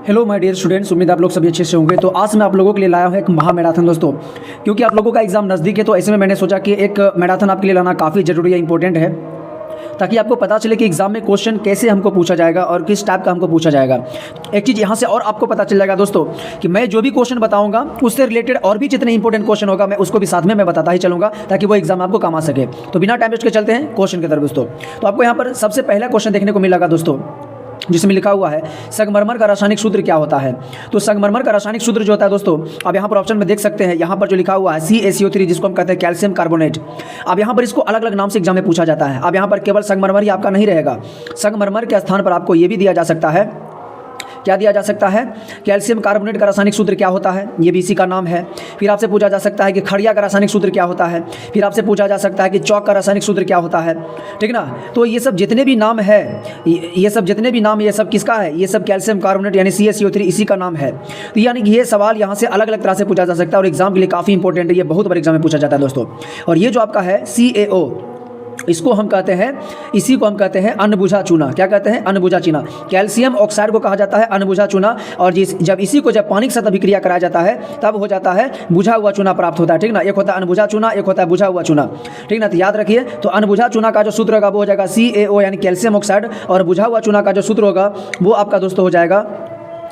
Hello my dear students, उम्मीद आप लोग सभी अच्छे से होंगे। तो आज मैं आप लोगों के लिए लाया हूँ एक महा मैराथन दोस्तों, क्योंकि आप लोगों का एग्जाम नज़दीक है। तो ऐसे में मैंने सोचा कि एक मैराथन आपके लिए लाना काफ़ी ज़रूरी है, इंपॉर्टेंट है, ताकि आपको पता चले कि एग्जाम में क्वेश्चन कैसे हमको पूछा जाएगा और किस टाइप का हमको पूछा जाएगा। एक चीज़ यहाँ से और आपको पता चल जाएगा दोस्तों कि मैं जो भी क्वेश्चन बताऊंगा उससे रिलेटेड और भी जितने इंपॉर्टेंट क्वेश्चन होगा मैं उसको भी साथ में मैं बताता ही चलूँगा, ताकि वो एग्जाम आपको काम आ सके। तो बिना टाइम वेस्ट के चलते हैं क्वेश्चन की तरफ दोस्तों। तो आपको यहाँ पर सबसे पहला क्वेश्चन देखने को मिलेगा दोस्तों, जिसमें लिखा हुआ है संगमरमर का रासायनिक सूत्र क्या होता है। तो संगमरमर का रासायनिक सूत्र जो होता है दोस्तों, अब यहाँ पर ऑप्शन में देख सकते हैं, यहाँ पर जो लिखा हुआ है CaCO3, जिसको हम कहते हैं कैल्शियम कार्बोनेट। अब यहाँ पर इसको अलग अलग नाम से एग्जाम में पूछा जाता है। अब यहाँ पर केवल संगमरमर ही आपका नहीं रहेगा, संगमरमर के स्थान पर आपको ये भी दिया जा सकता है, क्या दिया जा सकता है, कैल्शियम कार्बोनेट का रासायनिक सूत्र क्या होता है, ये भी इसी का नाम है। फिर आपसे पूछा जा सकता है कि खड़िया का रासायनिक सूत्र क्या होता है। फिर आपसे पूछा जा सकता है कि चौक का रासायनिक सूत्र क्या होता है, ठीक ना। तो ये सब जितने भी नाम है, ये सब किसका है, ये सब कैल्शियम कार्बोनेट यानी CaCO3 इसी का नाम है। तो यानी कि ये सवाल यहाँ से अलग अलग तरह से पूछा जा सकता है और एग्जाम के लिए काफ़ी इंपॉर्टेंट है, ये बहुत बड़े एग्जाम में पूछा जाता है दोस्तों। और ये जो आपका है CaO, इसको हम कहते हैं, इसी को हम कहते हैं अनबुझा चूना। क्या कहते हैं, अनबुझा चूना। कैल्शियम ऑक्साइड को कहा जाता है अनबुझा चूना, और जब इसी को जब पानी के साथ अभिक्रिया कराया जाता है तब हो जाता है बुझा हुआ चूना प्राप्त होता है, ठीक ना। एक होता है अनबुझा चूना, एक होता है बुझा हुआ चूना, ठीक ना। तो याद रखिए, तो अनबुझा चूना का जो सूत्र होगा वो हो जाएगा CaO यानी कैल्शियम ऑक्साइड, और बुझा हुआ चूना का जो सूत्र होगा वो आपका दोस्तों हो जाएगा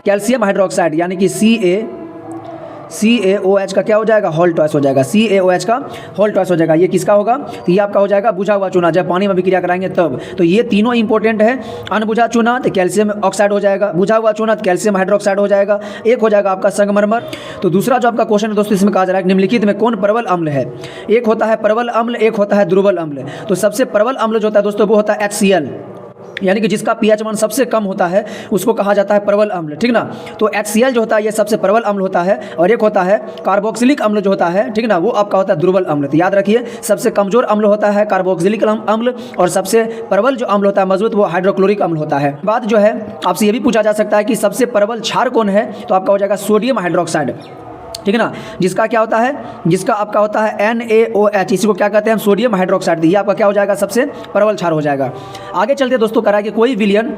कैल्शियम हाइड्रोक्साइड, यानी कि CaOH का क्या हो जाएगा, होल टॉस हो जाएगा, CaOH का होल टॉस हो जाएगा। ये किसका होगा, तो ये आपका हो जाएगा बुझा हुआ चूना, जब पानी में अभिक्रिया कराएंगे तब। तो ये तीनों इंपॉर्टेंट है, अनबुझा चूना तो कैल्शियम ऑक्साइड हो जाएगा, बुझा हुआ चूना तो कैल्शियम हाइड्रोक्साइड हो जाएगा, एक हो जाएगा आपका संगमरमर। तो दूसरा जो आपका क्वेश्चन है दोस्तों, इसमें कहा जा रहा है निम्नलिखित में कौन प्रबल अम्ल है। एक होता है प्रबल अम्ल, एक होता है दुर्बल अम्ल। तो सबसे प्रबल अम्ल जो होता है दोस्तों वो होता है HCl, यानी कि जिसका pH मान सबसे कम होता है उसको कहा जाता है प्रबल अम्ल, ठीक ना। तो HCl जो होता है ये सबसे प्रबल अम्ल होता है, और एक होता है कार्बोक्सिलिक अम्ल जो होता है, ठीक ना, वो आपका होता है दुर्बल अम्ल। तो याद रखिए, सबसे कमजोर अम्ल होता है कार्बोक्सिलिक अम्ल, और सबसे प्रबल जो अम्ल होता है मजबूत, वो हाइड्रोक्लोरिक अम्ल होता है। बात जो है आपसे ये भी पूछा जा सकता है कि सबसे प्रबल क्षार कौन है, तो आपका हो जाएगा सोडियम हाइड्रोक्साइड, ठीक है ना, जिसका क्या होता है, जिसका आपका होता है NaOH, इसी को क्या कहते हैं, सोडियम हाइड्रोक्साइड। ये आपका क्या हो जाएगा, सबसे प्रबल क्षार हो जाएगा। आगे चलते दोस्तों, करा कि कोई विलयन,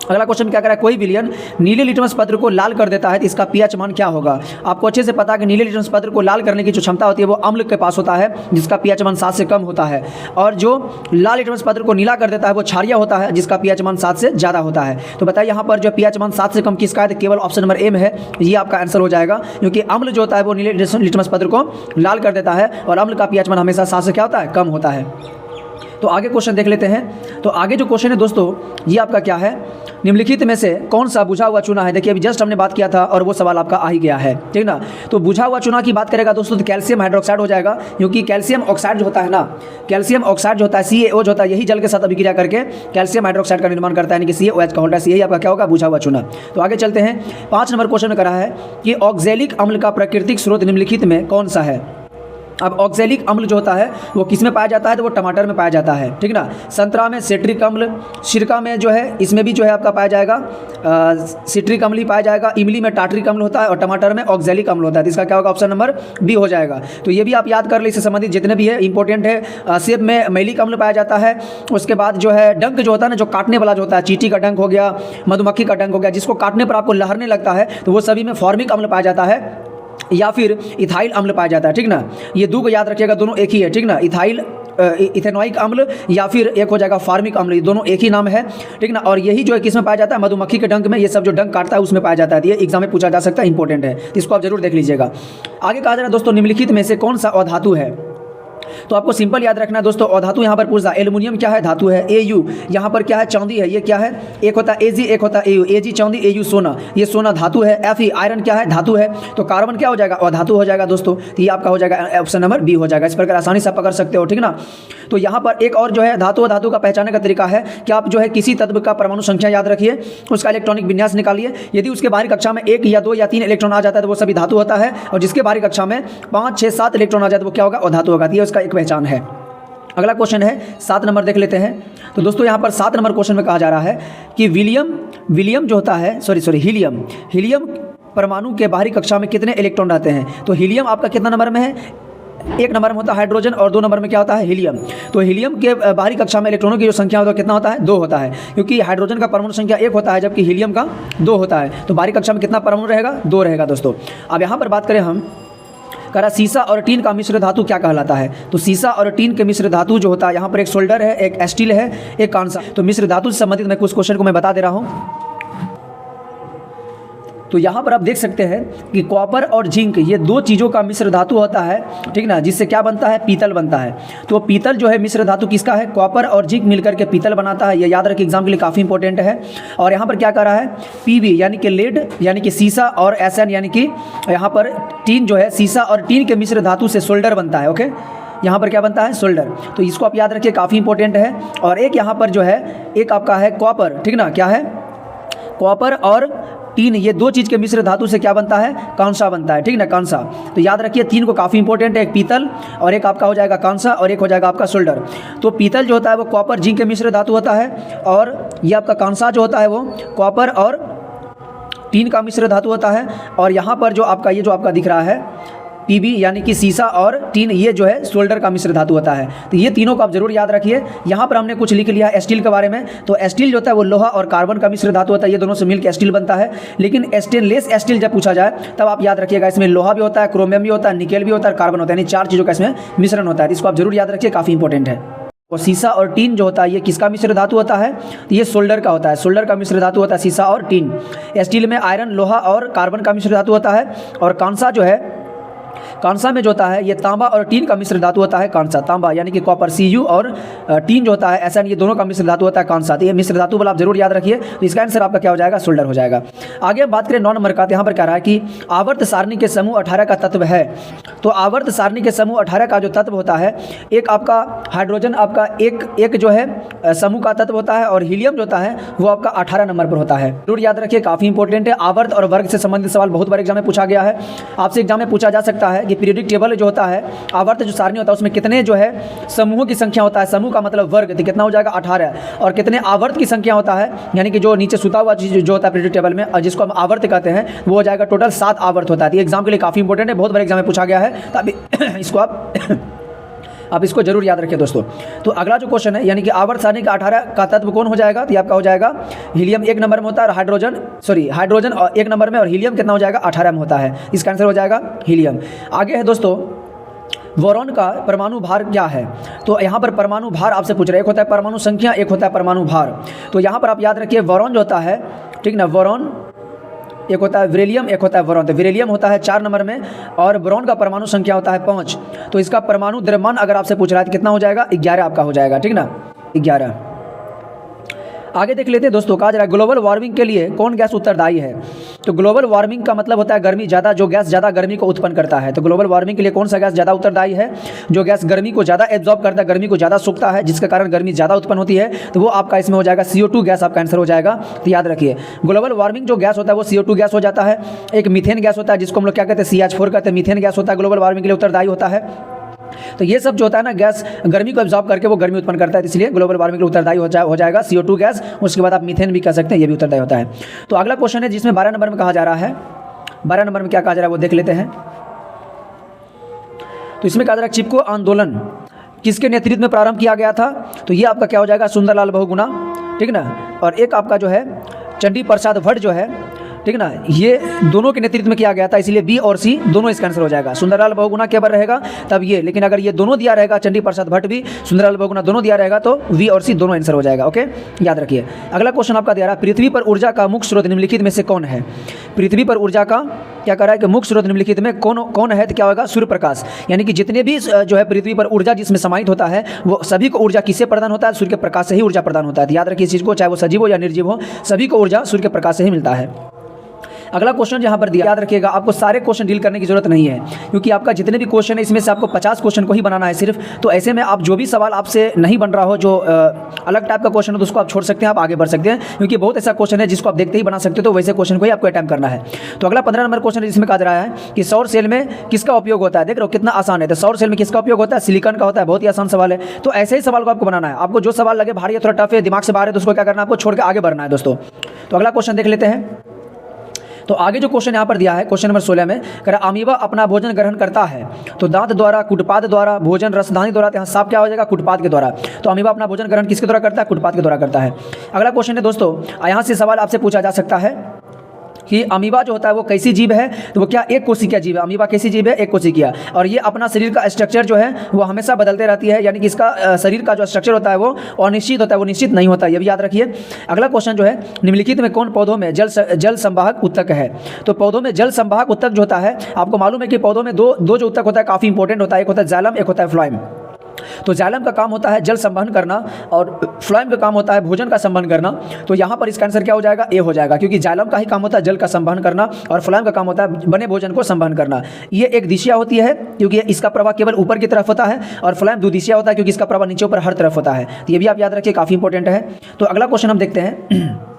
अगला क्वेश्चन क्या करा, कोई विलयन नीले लिटमस पत्र को लाल कर देता है तो इसका pH मान क्या होगा। आपको अच्छे से पता है कि नीले लिटमस पत्र को लाल करने की जो क्षमता होती है वो अम्ल के पास होता है, जिसका pH मान 7 से कम होता है, और जो लाल लिटमस पत्र को नीला कर देता है वो क्षारीय होता है, जिसका pH मान 7 से ज़्यादा होता है। तो बताइए यहाँ पर जो pH मान 7 से कम किसका है, तो केवल ऑप्शन नंबर M है, ये आपका आंसर हो जाएगा, क्योंकि अम्ल जो होता है वो नीले लिटमस पत्र को लाल कर देता है, और अम्ल का pH मान हमेशा 7 से क्या होता है, कम होता है। तो आगे क्वेश्चन देख लेते हैं। तो आगे जो क्वेश्चन है दोस्तों, ये आपका क्या है, निम्नलिखित में से कौन सा बुझा हुआ चूना है। देखिए अभी जस्ट हमने बात किया था और वो सवाल आपका आ ही गया है, ठीक ना। तो बुझा हुआ चूना की बात करेगा दोस्तों तो कैल्शियम हाइड्रोक्साइड हो जाएगा, क्योंकि कैल्शियम ऑक्साइड जो होता है ना, कैल्शियम ऑक्साइड जो होता है CaO जो होता है, यही जल के साथ अभिक्रिया करके कैल्शियम हाइड्रोक्साइड का निर्माण करता है, यानी कि CaOH का होल्डर, यही आपका क्या होगा, बुझा हुआ चूना। तो आगे चलते हैं, 5 नंबर क्वेश्चन में करा है कि ऑक्जेलिक अम्ल का प्राकृतिक स्रोत निम्नलिखित में कौन सा है। अब ऑक्जेलिक अम्ल जो होता है वो किस में पाया जाता है, तो वो टमाटर में पाया जाता है, ठीक ना। संतरा में सिट्रिक अम्ल, सिरका में जो है, इसमें भी जो है आपका पाया जाएगा सिट्रिक अम्ल ही पाया जाएगा, इमली में टार्टरिक अम्ल होता है, और टमाटर में ऑक्जेलिक अम्ल होता है। तो इसका क्या होगा, ऑप्शन नंबर B हो जाएगा। तो ये भी आप याद कर ले, इससे संबंधित जितने भी है इंपॉर्टेंट है। सेब में मैलिक अम्ल पाया जाता है, उसके बाद जो है डंक जो होता है ना, जो काटने वाला जो होता है, चींटी का डंक हो गया, मधुमक्खी का डंक हो गया, जिसको काटने पर आपको लहरने लगता है, तो वो सभी में फॉर्मिक अम्ल पाया जाता है, या फिर इथाइल अम्ल पाया जाता है, ठीक ना। ये दो को याद रखिएगा, दोनों एक ही है, ठीक ना। इथेनॉइक अम्ल या फिर एक हो जाएगा फार्मिक अम्ल, ये दोनों एक ही नाम है, ठीक ना। और यही जो है किस में पाया जाता है, मधुमक्खी के डंक में, ये सब जो डंक काटता है उसमें पाया जाता है। ये एग्जाम में पूछा जा सकता है, इंपॉर्टेंट है, इसको आप जरूर देख लीजिएगा। आगे कहा जा रहा है दोस्तों, निम्नलिखित में से कौन सा अधातु है। तो आपको सिंपल याद रखना है दोस्तों, अधातु यहाँ पर पूछा, एल्युमिनियम क्या है, धातु है, Au यहाँ पर क्या है, चांदी है, ये क्या है, एक होता है Ag, एक होता है Au, Ag चांदी, Au सोना, ये सोना धातु है। Fe आयरन क्या है, धातु है। तो कार्बन क्या हो जाएगा, अधातु हो जाएगा दोस्तों। तो ये आपका हो जाएगा ऑप्शन नंबर B हो जाएगा। इस प्रकार आसानी से आप पकड़ सकते हो, ठीक ना। तो यहाँ पर एक और जो है धातु अधातु का पहचानने का तरीका है कि आप जो है किसी तत्व का परमाणु संख्या याद रखिए, उसका इलेक्ट्रॉनिक विन्यास निकालिए, यदि उसके बाहरी कक्षा में 1 या 2 या 3 इलेक्ट्रॉन आ जाता है तो वो सभी धातु होता है, और जिसके बाहरी कक्षा में 5, 6, 7 इलेक्ट्रॉन आ जाए तो वो क्या होगा, अधातु होगा। ये उसका एक पहचान है। अगला क्वेश्चन है 7 नंबर देख लेते हैं। तो दोस्तों यहाँ पर 7 नंबर क्वेश्चन में कहा जा रहा है कि विलियम जो होता है, हीलियम परमाणु के बाहरी कक्षा में कितने इलेक्ट्रॉन रहते हैं। तो हीलियम आपका कितना नंबर में है, एक नंबर में होता है हाइड्रोजन और 2 नंबर में क्या होता है, हीलियम। तो हीलियम के बाहरी कक्षा में इलेक्ट्रॉनों की जो संख्या होता है कितना होता है, 2 होता है, क्योंकि हाइड्रोजन का परमाणु संख्या 1 होता है जबकि हीलियम का 2 होता है। तो बाहरी कक्षा में कितना परमाणु रहेगा, 2 रहेगा दोस्तों। अब यहाँ पर बात करें हम, कह रहा सीसा और टीन का मिश्र धातु क्या कहलाता है। तो सीसा और टीन के मिश्र धातु जो होता है, यहाँ पर एक सोल्डर है, एक स्टील है, एक कांसा। तो मिश्र धातु से संबंधित मैं कुछ क्वेश्चन को मैं बता दे रहा हूँ। तो यहाँ पर आप देख सकते हैं कि कॉपर और जिंक ये 2 चीज़ों का मिश्र धातु होता है, ठीक ना, जिससे क्या बनता है, पीतल बनता है। तो पीतल जो है मिश्र धातु किसका है, कॉपर और जिंक मिलकर के पीतल बनाता है। ये याद रखिए, एग्जाम के लिए काफ़ी इंपॉर्टेंट है। और यहाँ पर क्या कर रहा है, पीबी यानी कि लेड यानी कि सीसा, और एसएन यानी कि यहाँ पर टीन जो है, सीसा और टीन के मिश्र धातु से सोल्डर बनता है। ओके, यहाँ पर क्या बनता है, सोल्डर। तो इसको आप याद रखिए, काफ़ी इंपॉर्टेंट है। और एक यहाँ पर जो है, एक आपका है कॉपर, ठीक ना, क्या है, कॉपर और टीन, ये 2 चीज़ के मिश्र धातु से क्या बनता है, कांसा बनता है, ठीक ना, कांसा। तो याद रखिए 3 को काफ़ी इंपॉर्टेंट है, एक पीतल और एक आपका हो जाएगा कांसा और एक हो जाएगा आपका सोल्डर। तो पीतल जो होता है वो कॉपर जिंक के मिश्र धातु होता है, और ये आपका कांसा जो होता है वो कॉपर और टीन का मिश्र धातु होता है। और यहाँ पर जो आपका ये जो आपका दिख रहा है पीबी यानी कि सीसा और टीन, ये जो है सोल्डर का मिश्र धातु होता है। तो ये तीनों को आप जरूर याद रखिए। यहाँ पर हमने कुछ लिख लिया स्टील के बारे में। तो स्टील जो होता है वो लोहा और कार्बन का मिश्र धातु होता है, ये दोनों से मिलकर स्टील बनता है। लेकिन स्टेनलेस स्टील जब पूछा जाए तब आप याद रखिएगा, इसमें लोहा भी होता है, क्रोमियम भी होता है, निकेल भी होता है, कार्बन होता है, यानी 4 चीज़ों का इसमें मिश्रण होता है। इसको आप जरूर याद रखिए, काफ़ी इंपॉर्टेंट है। और सीसा और टीन जो होता है ये किसका मिश्र धातु होता है, तो ये सोल्डर का होता है, सोल्डर का मिश्र धातु होता है सीसा और टीन। स्टील में आयरन, लोहा और कार्बन का मिश्र धातु होता है। और कांसा जो है, कांसा में जो होता है ये तांबा और टीन का मिश्र धातु होता है, कांसा, तांबा यानी कि कॉपर Cu, और टीन जो होता है एसएन, ये दोनों का मिश्र धातु होता है कांसा। तो ये मिश्र धातु वाला आप जरूर याद रखिए। तो इसका आंसर आपका क्या हो जाएगा, सोल्डर हो जाएगा। आगे बात करें 9 नंबर का, यहाँ पर कह रहा है कि आवर्त सारणी के समूह 18 का तत्व है। तो आवर्त सारणी के समूह 18 का जो तत्व होता है, एक आपका हाइड्रोजन आपका एक जो है समूह का तत्व होता है, और हीलियम जो होता है वो आपका 18 नंबर पर होता है। जरूर याद रखिए, काफ़ी इंपॉर्टेंट है। आवर्त और वर्ग से संबंधित सवाल बहुत बार एग्जाम में पूछा गया है। आपसे एग्जाम में पूछा जा सकता है कि पीरियडिक टेबल जो होता है, आवर्त जो सारणी होता है उसमें कितने जो है समूहों की संख्या होता है, समूह का मतलब वर्ग, तो कितना हो जाएगा 18, और कितने आवर्त की संख्या होता है, यानी कि जो नीचे सुता हुआ चीज जो होता है पीरियडिक टेबल में, और जिसको हम आवर्त कहते हैं, वो हो जाएगा टोटल 7 आवर्त होता है। एग्जाम के लिए काफ़ी इंपॉर्टेंट है, बहुत बार एग्जाम में पूछा गया है। तो अभी इसको आप इसको जरूर याद रखिए दोस्तों। तो अगला जो क्वेश्चन है, यानी कि आवर्त सारणी का 18 का तत्व कौन हो जाएगा, तो ये आपका हो जाएगा हीलियम 1 नंबर में होता है, और हाइड्रोजन और 1 नंबर में, और हीलियम कितना हो जाएगा 18 में होता है। इसका आंसर हो जाएगा हीलियम। आगे है दोस्तों, बोरॉन का परमाणु भार क्या है। तो यहाँ पर परमाणु भार आपसे पूछ रहे हैं, एक होता है परमाणु संख्या, एक होता है परमाणु भार। तो यहाँ पर आप याद रखिए, बोरॉन जो होता है, ठीक ना, बोरॉन एक होता है विरेलियम, एक होता है बोरॉन। तो विरेलियम होता है 4 नंबर में, और बोरॉन का परमाणु संख्या होता है 5। तो इसका परमाणु द्रव्यमान अगर आपसे पूछ रहा है तो कितना हो जाएगा, 11 आपका हो जाएगा, ठीक ना, 11। आगे देख लेते हैं दोस्तों, कहा जा रहा है ग्लोबल वार्मिंग के लिए कौन गैस उत्तरदायी है। तो ग्लोबल वार्मिंग का मतलब होता है गर्मी ज़्यादा, जो गैस ज़्यादा गर्मी को उत्पन्न करता है। तो ग्लोबल वार्मिंग के लिए कौन सा गैस ज़्यादा उत्तरदायी है, जो गैस गर्मी को ज़्यादा एब्जॉर्ब करता है, गर्मी को ज़्यादा सोखता है, जिसके कारण गर्मी ज़्यादा उत्पन्न होती है, तो वो आपका इसमें हो जाएगा CO2 गैस, आपका आंसर हो जाएगा। तो याद रखिए, ग्लोबल वार्मिंग जो गैस होता है वो CO2 गैस हो जाता है। एक मीथेन गैस होता है, जिसको हम लोग क्या कहते हैं, CH4 कहते हैं, मीथेन गैस होता है, ग्लोबल वार्मिंग के लिए उत्तरदायी होता है। तो ये सब जो होता है ना, गैस गर्मी को एब्जॉर्ब करके वो गर्मी उत्पन्न करता है, इसलिए ग्लोबल वार्मिंग के लिए उत्तरदायी हो जाएगा CO2 गैस। उसके बाद आप मीथेन भी कह सकते हैं, ये भी उत्तरदायी होता है। तो अगला क्वेश्चन है जिसमें 12 नंबर में कहा जा रहा है, 12 नंबर में क्या कहा जा रहा है वो देख लेते हैं। तो इसमें कहा जा रहा है चिपको आंदोलन किसके नेतृत्व में प्रारंभ किया गया था। तो ये आपका क्या हो जाएगा, सुंदरलाल बहुगुणा, ठीक ना। और एक आपका जो है चंडी प्रसाद भट्ट जो है, ठीक ना, ये दोनों के नेतृत्व में किया गया था, इसलिए बी और सी दोनों इसका आंसर हो जाएगा। सुंदरलाल बहुगुणा के बार रहेगा तब ये, लेकिन अगर ये दोनों दिया रहेगा, चंडी प्रसाद भट्ट भी, सुंदरलाल बहुगुणा दोनों दिया रहेगा, तो वी और सी दोनों आंसर हो जाएगा। ओके, याद रखिए। अगला क्वेश्चन आपका दिया रहा है, पृथ्वी पर ऊर्जा का मुख्य स्रोत निम्नलिखित में से कौन है। पृथ्वी पर ऊर्जा का क्या कर रहा है कि मुख्य स्रोत निम्नलिखित में कौन है, तो क्या होगा, सूर्य प्रकाश। यानी कि जितने भी जो है पृथ्वी पर ऊर्जा जिसमें समाहित होता है, वो सभी को ऊर्जा किससे प्रदान होता है, सूर्य के प्रकाश से ही ऊर्जा प्रदान होता है। तो याद रखिए इस चीज़ को, चाहे वो सजीव हो या निर्जीव हो, सभी को ऊर्जा सूर्य के प्रकाश से ही मिलता है। अगला क्वेश्चन जहाँ पर दिया, याद रखिएगा आपको सारे क्वेश्चन डील करने की जरूरत नहीं है, क्योंकि आपका जितने भी क्वेश्चन है इसमें से आपको 50 क्वेश्चन को ही बनाना है सिर्फ। तो ऐसे में आप जो भी सवाल आपसे नहीं बन रहा हो, जो अलग टाइप का क्वेश्चन हो, तो उसको आप छोड़ सकते हैं, आप आगे बढ़ सकते हैं, क्योंकि बहुत ऐसा क्वेश्चन है जिसको आप देखते ही बना सकते हो। तो वैसे क्वेश्चन को ही आपको अटेम्प्ट करना है। तो अगला 15 नंबर क्वेश्चन जिसमें कहा जा रहा है कि सौर सेल में किसका उपयोग होता है। देख रहे हो कितना आसान है। तो सौर सेल में किसका उपयोग होता है, सिलिकॉन का होता है। बहुत ही आसान सवाल है। तो ऐसे ही सवाल को आपको बनाना है। आपको जो सवाल लगे भारी है, थोड़ा टफ है, दिमाग से बाहर है, तो उसको क्या करना है, आपको छोड़ के आगे बढ़ना है दोस्तों। तो अगला क्वेश्चन देख लेते हैं। तो आगे जो क्वेश्चन यहाँ पर दिया है क्वेश्चन नंबर 16 में, कह रहा अमीबा अपना भोजन ग्रहण करता है तो दांत द्वारा, कुटपाद द्वारा, भोजन रसधानी द्वारा, यहाँ साफ क्या हो जाएगा, कुटपाद के द्वारा। तो अमीबा अपना भोजन ग्रहण किसके द्वारा करता है, कुटपाद के द्वारा करता है। अगला क्वेश्चन है दोस्तों, यहाँ से सवाल आपसे पूछा जा सकता है कि अमीबा जो होता है वो कैसी जीव है, तो वो क्या एक कोशिकीय जीव है। अमीबा कैसी जीव है, एक कोशिकीय, और ये अपना शरीर का स्ट्रक्चर जो है वो हमेशा बदलते रहती है, यानी कि इसका शरीर का जो स्ट्रक्चर होता है वो अनिश्चित होता है, वो निश्चित नहीं होता, ये भी याद रखिए। अगला क्वेश्चन जो है, निम्नलिखित में कौन पौधों में जल संवाहक उत्तक है। तो पौधों में जल संवाहक उत्तक जो होता है, आपको मालूम है कि पौधों में दो जो उत्तक होता है काफ़ी इंपॉर्टेंट होता है, एक होता है जाइलम, एक होता है फ्लोएम। तो जाइलम का काम होता है जल संवहन करना और फ्लोएम का काम होता है भोजन का संवहन करना। तो यहाँ पर इसका आंसर क्या हो जाएगा, ए हो जाएगा, क्योंकि जाइलम का ही काम होता है जल का संवहन करना और फ्लोएम का काम होता है बने भोजन को संवहन करना। ये एक दिशिया होती है क्योंकि इसका प्रवाह केवल ऊपर की तरफ होता है, और फ्लोएम द्विदिशिया होता है क्योंकि इसका प्रवाह नीचे ऊपर हर तरफ होता है। तो ये भी आप याद रखिए, काफ़ी इंपॉर्टेंट है। तो अगला क्वेश्चन हम देखते हैं।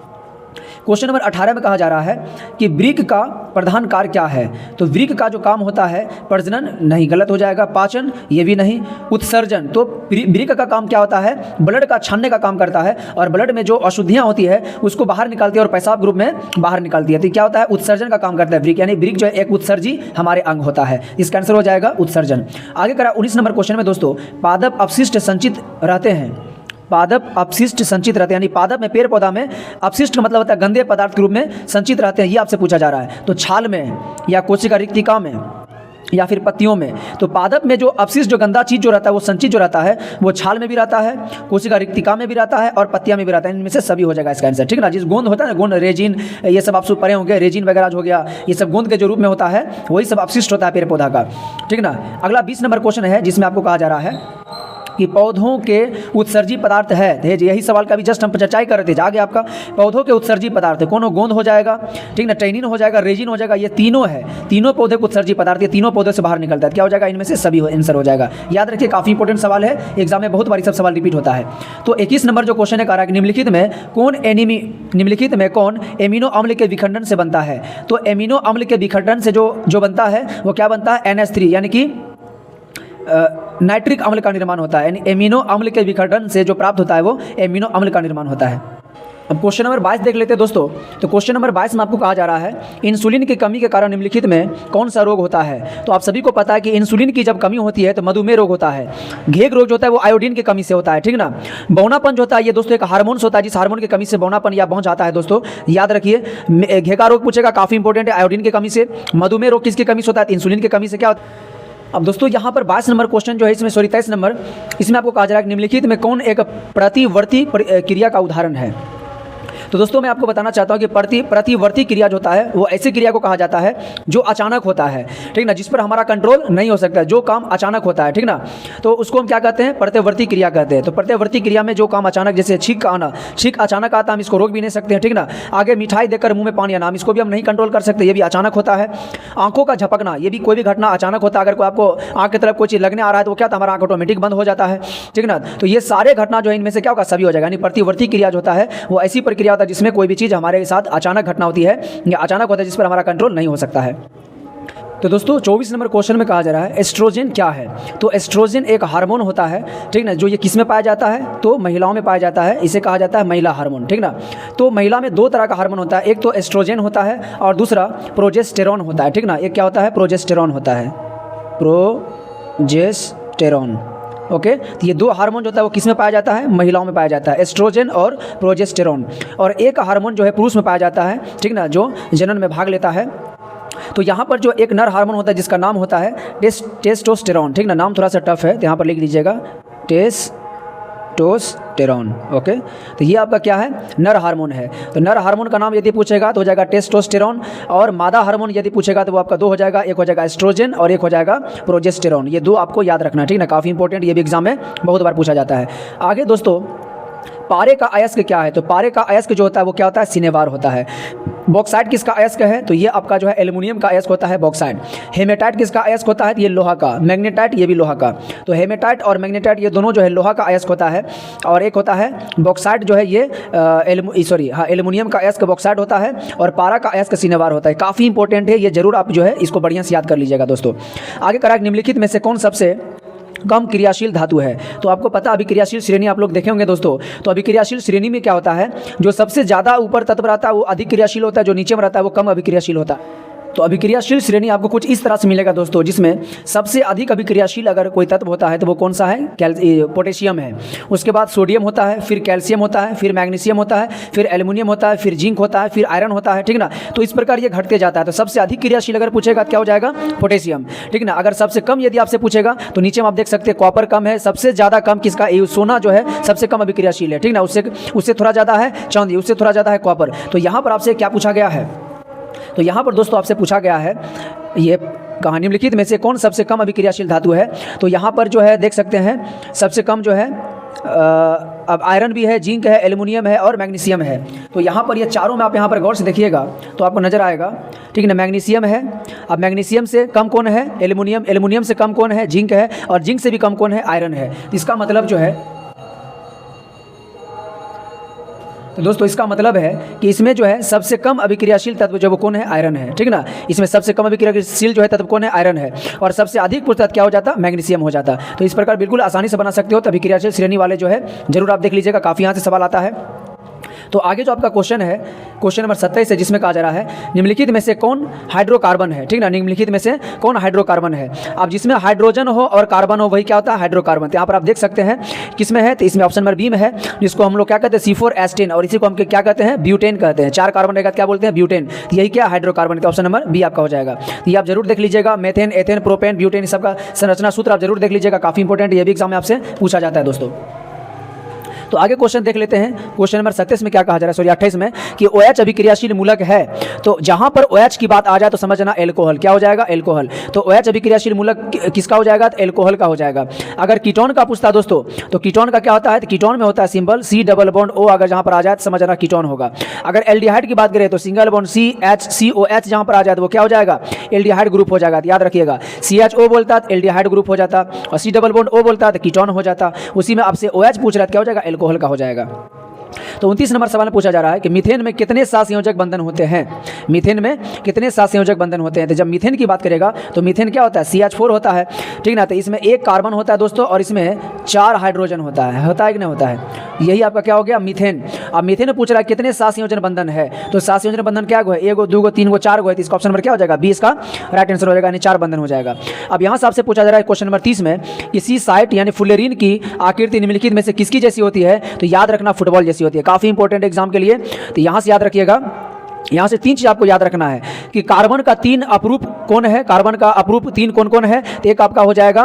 क्वेश्चन नंबर 18 में कहा जा रहा है कि वृक्क का प्रधान कार्य क्या है। तो वृक्क का जो काम होता है प्रजनन, नहीं, गलत हो जाएगा। पाचन, ये भी नहीं। उत्सर्जन, तो वृक्क का काम क्या होता है, ब्लड का छानने का काम करता है, और ब्लड में जो अशुद्धियाँ होती है उसको बाहर निकालती है और पेशाब ग्रुप में बाहर निकालती है। तो क्या होता है, उत्सर्जन का काम करता है वृक्क, यानी वृक्क जो है एक उत्सर्जी हमारे अंग होता है। इसका आंसर हो जाएगा उत्सर्जन। आगे करा 19 नंबर क्वेश्चन में दोस्तों, पादप अपशिष्ट संचित रहते हैं। पादप अपशिष्ट संचित रहते हैं, यानी पादप में, पेड़ पौधा में अपशिष्ट का मतलब होता है गंदे पदार्थ के रूप में संचित रहते हैं, ये आपसे पूछा जा रहा है। तो छाल में या कोशिका रिक्तिका में या फिर पत्तियों में। तो पादप में जो अपशिष्ट, जो गंदा चीज़ जो रहता है, वो संचित जो रहता है वो छाल में भी रहता है, कोशिका रिक्तिका में भी रहता है और पत्तियां में भी रहता है। इनमें से सभी हो जाएगा इसका आंसर, ठीक ना। जिस गोंद होता है ना, गोंद, रेजिन, ये सब आप पढ़े होंगे, रेजिन वगैरह हो गया, ये सब गोंद के जो रूप में होता है वही सब अपशिष्ट होता है पेड़ पौधा का, ठीक ना। अगला 20 नंबर क्वेश्चन है जिसमें आपको कहा जा रहा है कि पौधों के उत्सर्जी पदार्थ है। यही सवाल का भी जस्ट हम चर्चा ही कर रहे थे। आगे आपका पौधों के उत्सर्जी पदार्थ है, कौन, गोंद हो जाएगा, ठीक ना, टैनिन हो जाएगा, रेजिन हो जाएगा, ये तीनों है, तीनों पौधे के उत्सर्जी पदार्थ, ये तीनों पौधे से बाहर निकलता है। क्या हो जाएगा, इनमें से सभी आंसर हो जाएगा। याद रखिए, काफ़ी इंपॉर्टेंट सवाल है, एग्जाम में बहुत बारी सब सवाल रिपीट होता है। तो 21 नंबर जो क्वेश्चन है कह रहा है कि निम्नलिखित में कौन एमिनो अम्ल के विखंडन से बनता है। तो एमिनो अम्ल के विखंडन से जो बनता है वो क्या बनता है, NH3, यानी कि नाइट्रिक अम्ल का निर्माण होता है। यानी एमिनो अम्ल के विखंडन से जो प्राप्त होता है वो एमिनो अम्ल का निर्माण होता है। अब क्वेश्चन नंबर 22 देख लेते हैं दोस्तों। तो क्वेश्चन नंबर 22 में आपको कहा जा रहा है इंसुलिन की कमी के कारण निम्नलिखित में कौन सा रोग होता है। तो आप सभी को पता है कि इंसुलिन की जब कमी होती है तो मधुमेह रोग होता है। घेग रोग जो होता है वो आयोडीन की कमी से होता है, ठीक ना। बौनापन जो होता है ये दोस्तों एक हार्मोन्स होता है, जिस हार्मोन की कमी से बौनापन या बौन जाता है दोस्तों, याद रखिए। घेगा रोग पूछेगा, काफ़ी इंपॉर्टेंट है, आयोडीन की कमी से। मधुमेह रोग किसकी कमी से होता है, इंसुलिन की कमी से। क्या होता है, अब दोस्तों यहाँ पर 22 नंबर क्वेश्चन जो है इसमें 23 नंबर, इसमें आपको कहा जा रहा है कि निम्नलिखित में कौन एक प्रतिवर्ती क्रिया का उदाहरण है। तो दोस्तों मैं आपको बताना चाहता हूँ कि प्रतिवर्ती क्रिया जो होता है वो ऐसी क्रिया को कहा जाता है जो अचानक होता है, ठीक ना, जिस पर हमारा कंट्रोल नहीं हो सकता, जो काम अचानक होता है, ठीक ना। तो उसको हम क्या कहते हैं, प्रतिवर्ती क्रिया कहते हैं। तो प्रतिवर्ती क्रिया में जो काम अचानक, जैसे छींक का आना, छींक अचानक आता, हम इसको रोक भी नहीं सकते हैं, ठीक ना। आगे मिठाई देकर मुंह में पानी आना, हम इसको भी हम नहीं कंट्रोल कर सकते, ये भी अचानक होता है। आंखों का झपकना, ये भी कोई भी घटना अचानक होता है। अगर कोई आपको आँख की तरफ कोई चीज़ लगने आ रहा है तो क्या था, हमारा आँख ऑटोमेटिक बंद हो जाता है, ठीक ना। तो ये सारे घटना जो है इनमें से क्या होगा, सभी हो जाएगा। यानी प्रतिवर्ती क्रिया जो होता है वो ऐसी प्रक्रिया होता है जिसमें कोई भी चीज़ हमारे साथ अचानक घटना होती है या अचानक होता है जिस पर हमारा कंट्रोल नहीं हो सकता है। तो दोस्तों 24 नंबर क्वेश्चन में कहा जा रहा है एस्ट्रोजन क्या है। तो एस्ट्रोजन एक हार्मोन होता है, ठीक ना, जो ये किस में पाया जाता है, तो महिलाओं में पाया जाता है। इसे कहा जाता है महिला हार्मोन, ठीक ना। तो महिला में दो तरह का हार्मोन होता है, एक तो एस्ट्रोजन होता है और दूसरा प्रोजेस्टेरॉन होता है, ठीक ना। एक क्या होता है, प्रोजेस्टेरॉन होता है, प्रोजेस्टेरॉन, ओके। तो ये दो हार्मोन जो होता है वो किस में पाया जाता है, महिलाओं में पाया जाता है, एस्ट्रोजन और प्रोजेस्टेरॉन। और एक हार्मोन जो है पुरुष में पाया जाता है, ठीक ना, जो जनन में भाग लेता है। तो यहाँ पर जो एक नर हार्मोन होता है जिसका नाम होता है टेस्टोस्टेरॉन, ठीक ना। नाम थोड़ा सा टफ है तो यहाँ पर लिख लीजिएगा टेस्टोस्टेरॉन, ओके। तो ये आपका क्या है, नर हार्मोन है। तो नर हार्मोन का नाम यदि पूछेगा तो हो जाएगा टेस्टोस्टेरॉन, और मादा हार्मोन यदि पूछेगा तो वो आपका दो हो जाएगा, एक हो जाएगा एस्ट्रोजन और एक हो जाएगा प्रोजेस्टेरॉन। ये दो आपको याद रखना, ठीक ना, काफ़ी इंपॉर्टेंट, ये भी एग्जाम में बहुत बार पूछा जाता है। आगे दोस्तों पारे का अयस्क क्या है। तो पारे का अयस्क जो होता है वो क्या होता है, सिनेवार होता है। बॉक्साइट किसका अयस्क है, तो ये आपका जो है एल्युमिनियम का अयस्क होता है बॉक्साइट। हेमेटाइट किसका अयस्क होता है, ये लोहा का। मैग्नेटाइट ये भी लोहा का। तो हेमेटाइट और मैग्नेटाइट ये दोनों जो है लोहा का अयस्क होता है। और एक होता है बॉक्साइट जो है ये एल्युमिनियम का अयस्क बॉक्साइट होता है, और पारा का अयस्क सिनेवार होता है। काफ़ी इंपॉर्टेंट है, ये जरूर आप जो है इसको बढ़िया से याद कर लीजिएगा दोस्तों। आगे करा निम्नलिखित में से कौन सबसे कम क्रियाशील धातु है। तो आपको पता अभिक्रियाशील श्रेणी आप लोग देखे होंगे दोस्तों। तो अभिक्रियाशील श्रेणी में क्या होता है, जो सबसे ज़्यादा ऊपर तत्व रहता है वो अधिक क्रियाशील होता है, जो नीचे में रहता है वो कम अभिक्रियाशील होता है। तो अभिक्रियाशील श्रेणी आपको कुछ इस तरह से मिलेगा दोस्तों, जिसमें सबसे अधिक अभिक्रियाशील अगर कोई तत्व होता है तो वो कौन सा है, पोटेशियम है। उसके बाद सोडियम होता है, फिर कैल्शियम होता है, फिर मैग्नीशियम होता है, फिर एल्युमिनियम होता है, फिर जिंक होता है, फिर आयरन होता है, ठीक ना। तो इस प्रकार ये घटते जाता है। तो सबसे अधिक क्रियाशील अगर पूछेगा क्या हो जाएगा, पोटेशियम, ठीक ना। अगर सबसे कम यदि आपसे पूछेगा तो नीचे में आप देख सकते हैं कॉपर कम है, सबसे ज़्यादा कम किसका, सोना जो है सबसे कम अभिक्रियाशील है, ठीक ना। उससे थोड़ा ज़्यादा है चांदी, उससे थोड़ा ज़्यादा है कॉपर। तो यहाँ पर आपसे क्या पूछा गया है, तो यहाँ पर दोस्तों आपसे पूछा गया है ये कहा निम्नलिखित में से कौन सबसे कम अभिक्रियाशील धातु है। तो यहाँ पर जो है देख सकते हैं सबसे कम जो है अब आयरन भी है, जिंक है, एल्युमिनियम है और मैग्नीशियम है। तो यहाँ पर ये चारों में आप यहाँ पर गौर से देखिएगा तो आपको नजर आएगा, ठीक है ना। मैग्नीशियम है, अब मैग्नीशियम से कम कौन है, एल्युमिनियम, एल्युमिनियम से कम कौन है, जिंक है, और जिंक से भी कम कौन है, आयरन है। इसका मतलब जो है, तो दोस्तों इसका मतलब है कि इसमें जो है सबसे कम अभिक्रियाशील तत्व जो वो कौन है, आयरन है, ठीक ना। इसमें सबसे कम अभिक्रियाशील जो है तत्व कौन है, आयरन है, और सबसे अधिक तत्व क्या हो जाता, मैग्नीशियम हो जाता। तो इस प्रकार बिल्कुल आसानी से बना सकते हो। तो अभिक्रियाशील श्रेणी वाले जो है जरूर आप देख लीजिएगा, काफ़ी यहाँ से सवाल आता है। तो आगे जो आपका क्वेश्चन है, क्वेश्चन नंबर 27 है, जिसमें कहा जा रहा है निम्नलिखित में से कौन हाइड्रोकार्बन है, ठीक ना। निम्नलिखित में से कौन हाइड्रोकार्बन है। अब जिसमें हाइड्रोजन हो और कार्बन हो वही क्या होता है, हाइड्रोकार्बन। तो यहाँ पर आप देख सकते हैं किसमें है, तो इसमें ऑप्शन नंबर बी में है, जिसको हम लोग क्या कहते हैं, C4H10, और इसी को हम क्या कहते हैं, ब्यूटेन कहते हैं। 4 कार्बन रहेगा क्या बोलते हैं, ब्यूटेन। तो यही क्या, हाइड्रोकार्बन। तो ऑप्शन नंबर बी आपका हो जाएगा। तो ये आप जरूर देख लीजिएगा, मेथेन, एथेन, प्रोपेन, ब्यूटेन, सबका संरचना सूत्र आप जरूर देख लीजिएगा, काफ़ी इंपॉर्टेंट, ये भी एग्जाम में आपसे पूछा जाता है दोस्तों। तो आगे क्वेश्चन देख लेते हैं। क्वेश्चन नंबर 27 में क्या कहा जा रहा है, सॉरी 28 में, कि OH अभिक्रियाशील मूलक है। तो जहां पर OH की बात आ जाए तो समझना एल्कोहल क्या हो जाएगा, एल्कोहल। तो OH अभिक्रियाशील मूलक किसका हो जाएगा, तो एल्कोहल का हो जाएगा। अगर कीटोन का पूछता दोस्तों, तो कीटोन का क्या होता है, तो कीटोन में होता है symbol C double bond O, अगर जहां पर आ जाए तो समझना कीटोन होगा। अगर एल्डिहाइड की बात करें तो सिंगल बॉन्ड CHCOH जहां पर आ जाए तो वो क्या हो जाएगा, एल्डिहाइड ग्रुप हो जाएगा। याद रखिएगा, CHO बोलता है एल्डिहाइड ग्रुप हो जाता, और C डबल बॉन्ड O बोलता है तो कीटोन हो जाता। उसी में आपसे OH पूछ रहा है क्या हो जाएगा, एल्कोहल का हो जाएगा। तो 29 नंबर सवाल में पूछा जा रहा है कि मीथेन में कितने सहसंयोजक बंधन होते हैं। मीथेन में कितने सहसंयोजक बंधन होते हैं। तो जब मीथेन की बात करेगा तो मीथेन क्या होता है, CH4 होता है, ठीक ना। तो इसमें 1 कार्बन होता है दोस्तों, और इसमें 4 हाइड्रोजन होता है कि नहीं होता है। यही आपका क्या हो गया, मीथेन। अब मीथेन में पूछ रहा है कितने सहसंयोजन बंधन है। तो सहसंयोजन बंधन क्या है, 1 2 3 4 है। तो इसका ऑप्शन नंबर क्या हो जाएगा, 20 का राइट आंसर हो जाएगा, यानी 4 बंधन हो जाएगा। अब यहाँ से आपसे पूछा जा रहा है क्वेश्चन नंबर 30 में, किसी साइट यानी फुलेरिन की आकृति निम्नलिखित में से किसकी जैसी होती है। तो याद रखना फुटबॉल जैसी होती है, काफ़ी इंपॉर्टेंट एग्जाम के लिए। तो यहाँ से याद रखिएगा, यहाँ से 3 चीज आपको याद रखना है कि कार्बन का 3 अपरूप कौन है, कार्बन का अपरूप 3 कौन कौन है। तो एक आपका हो जाएगा,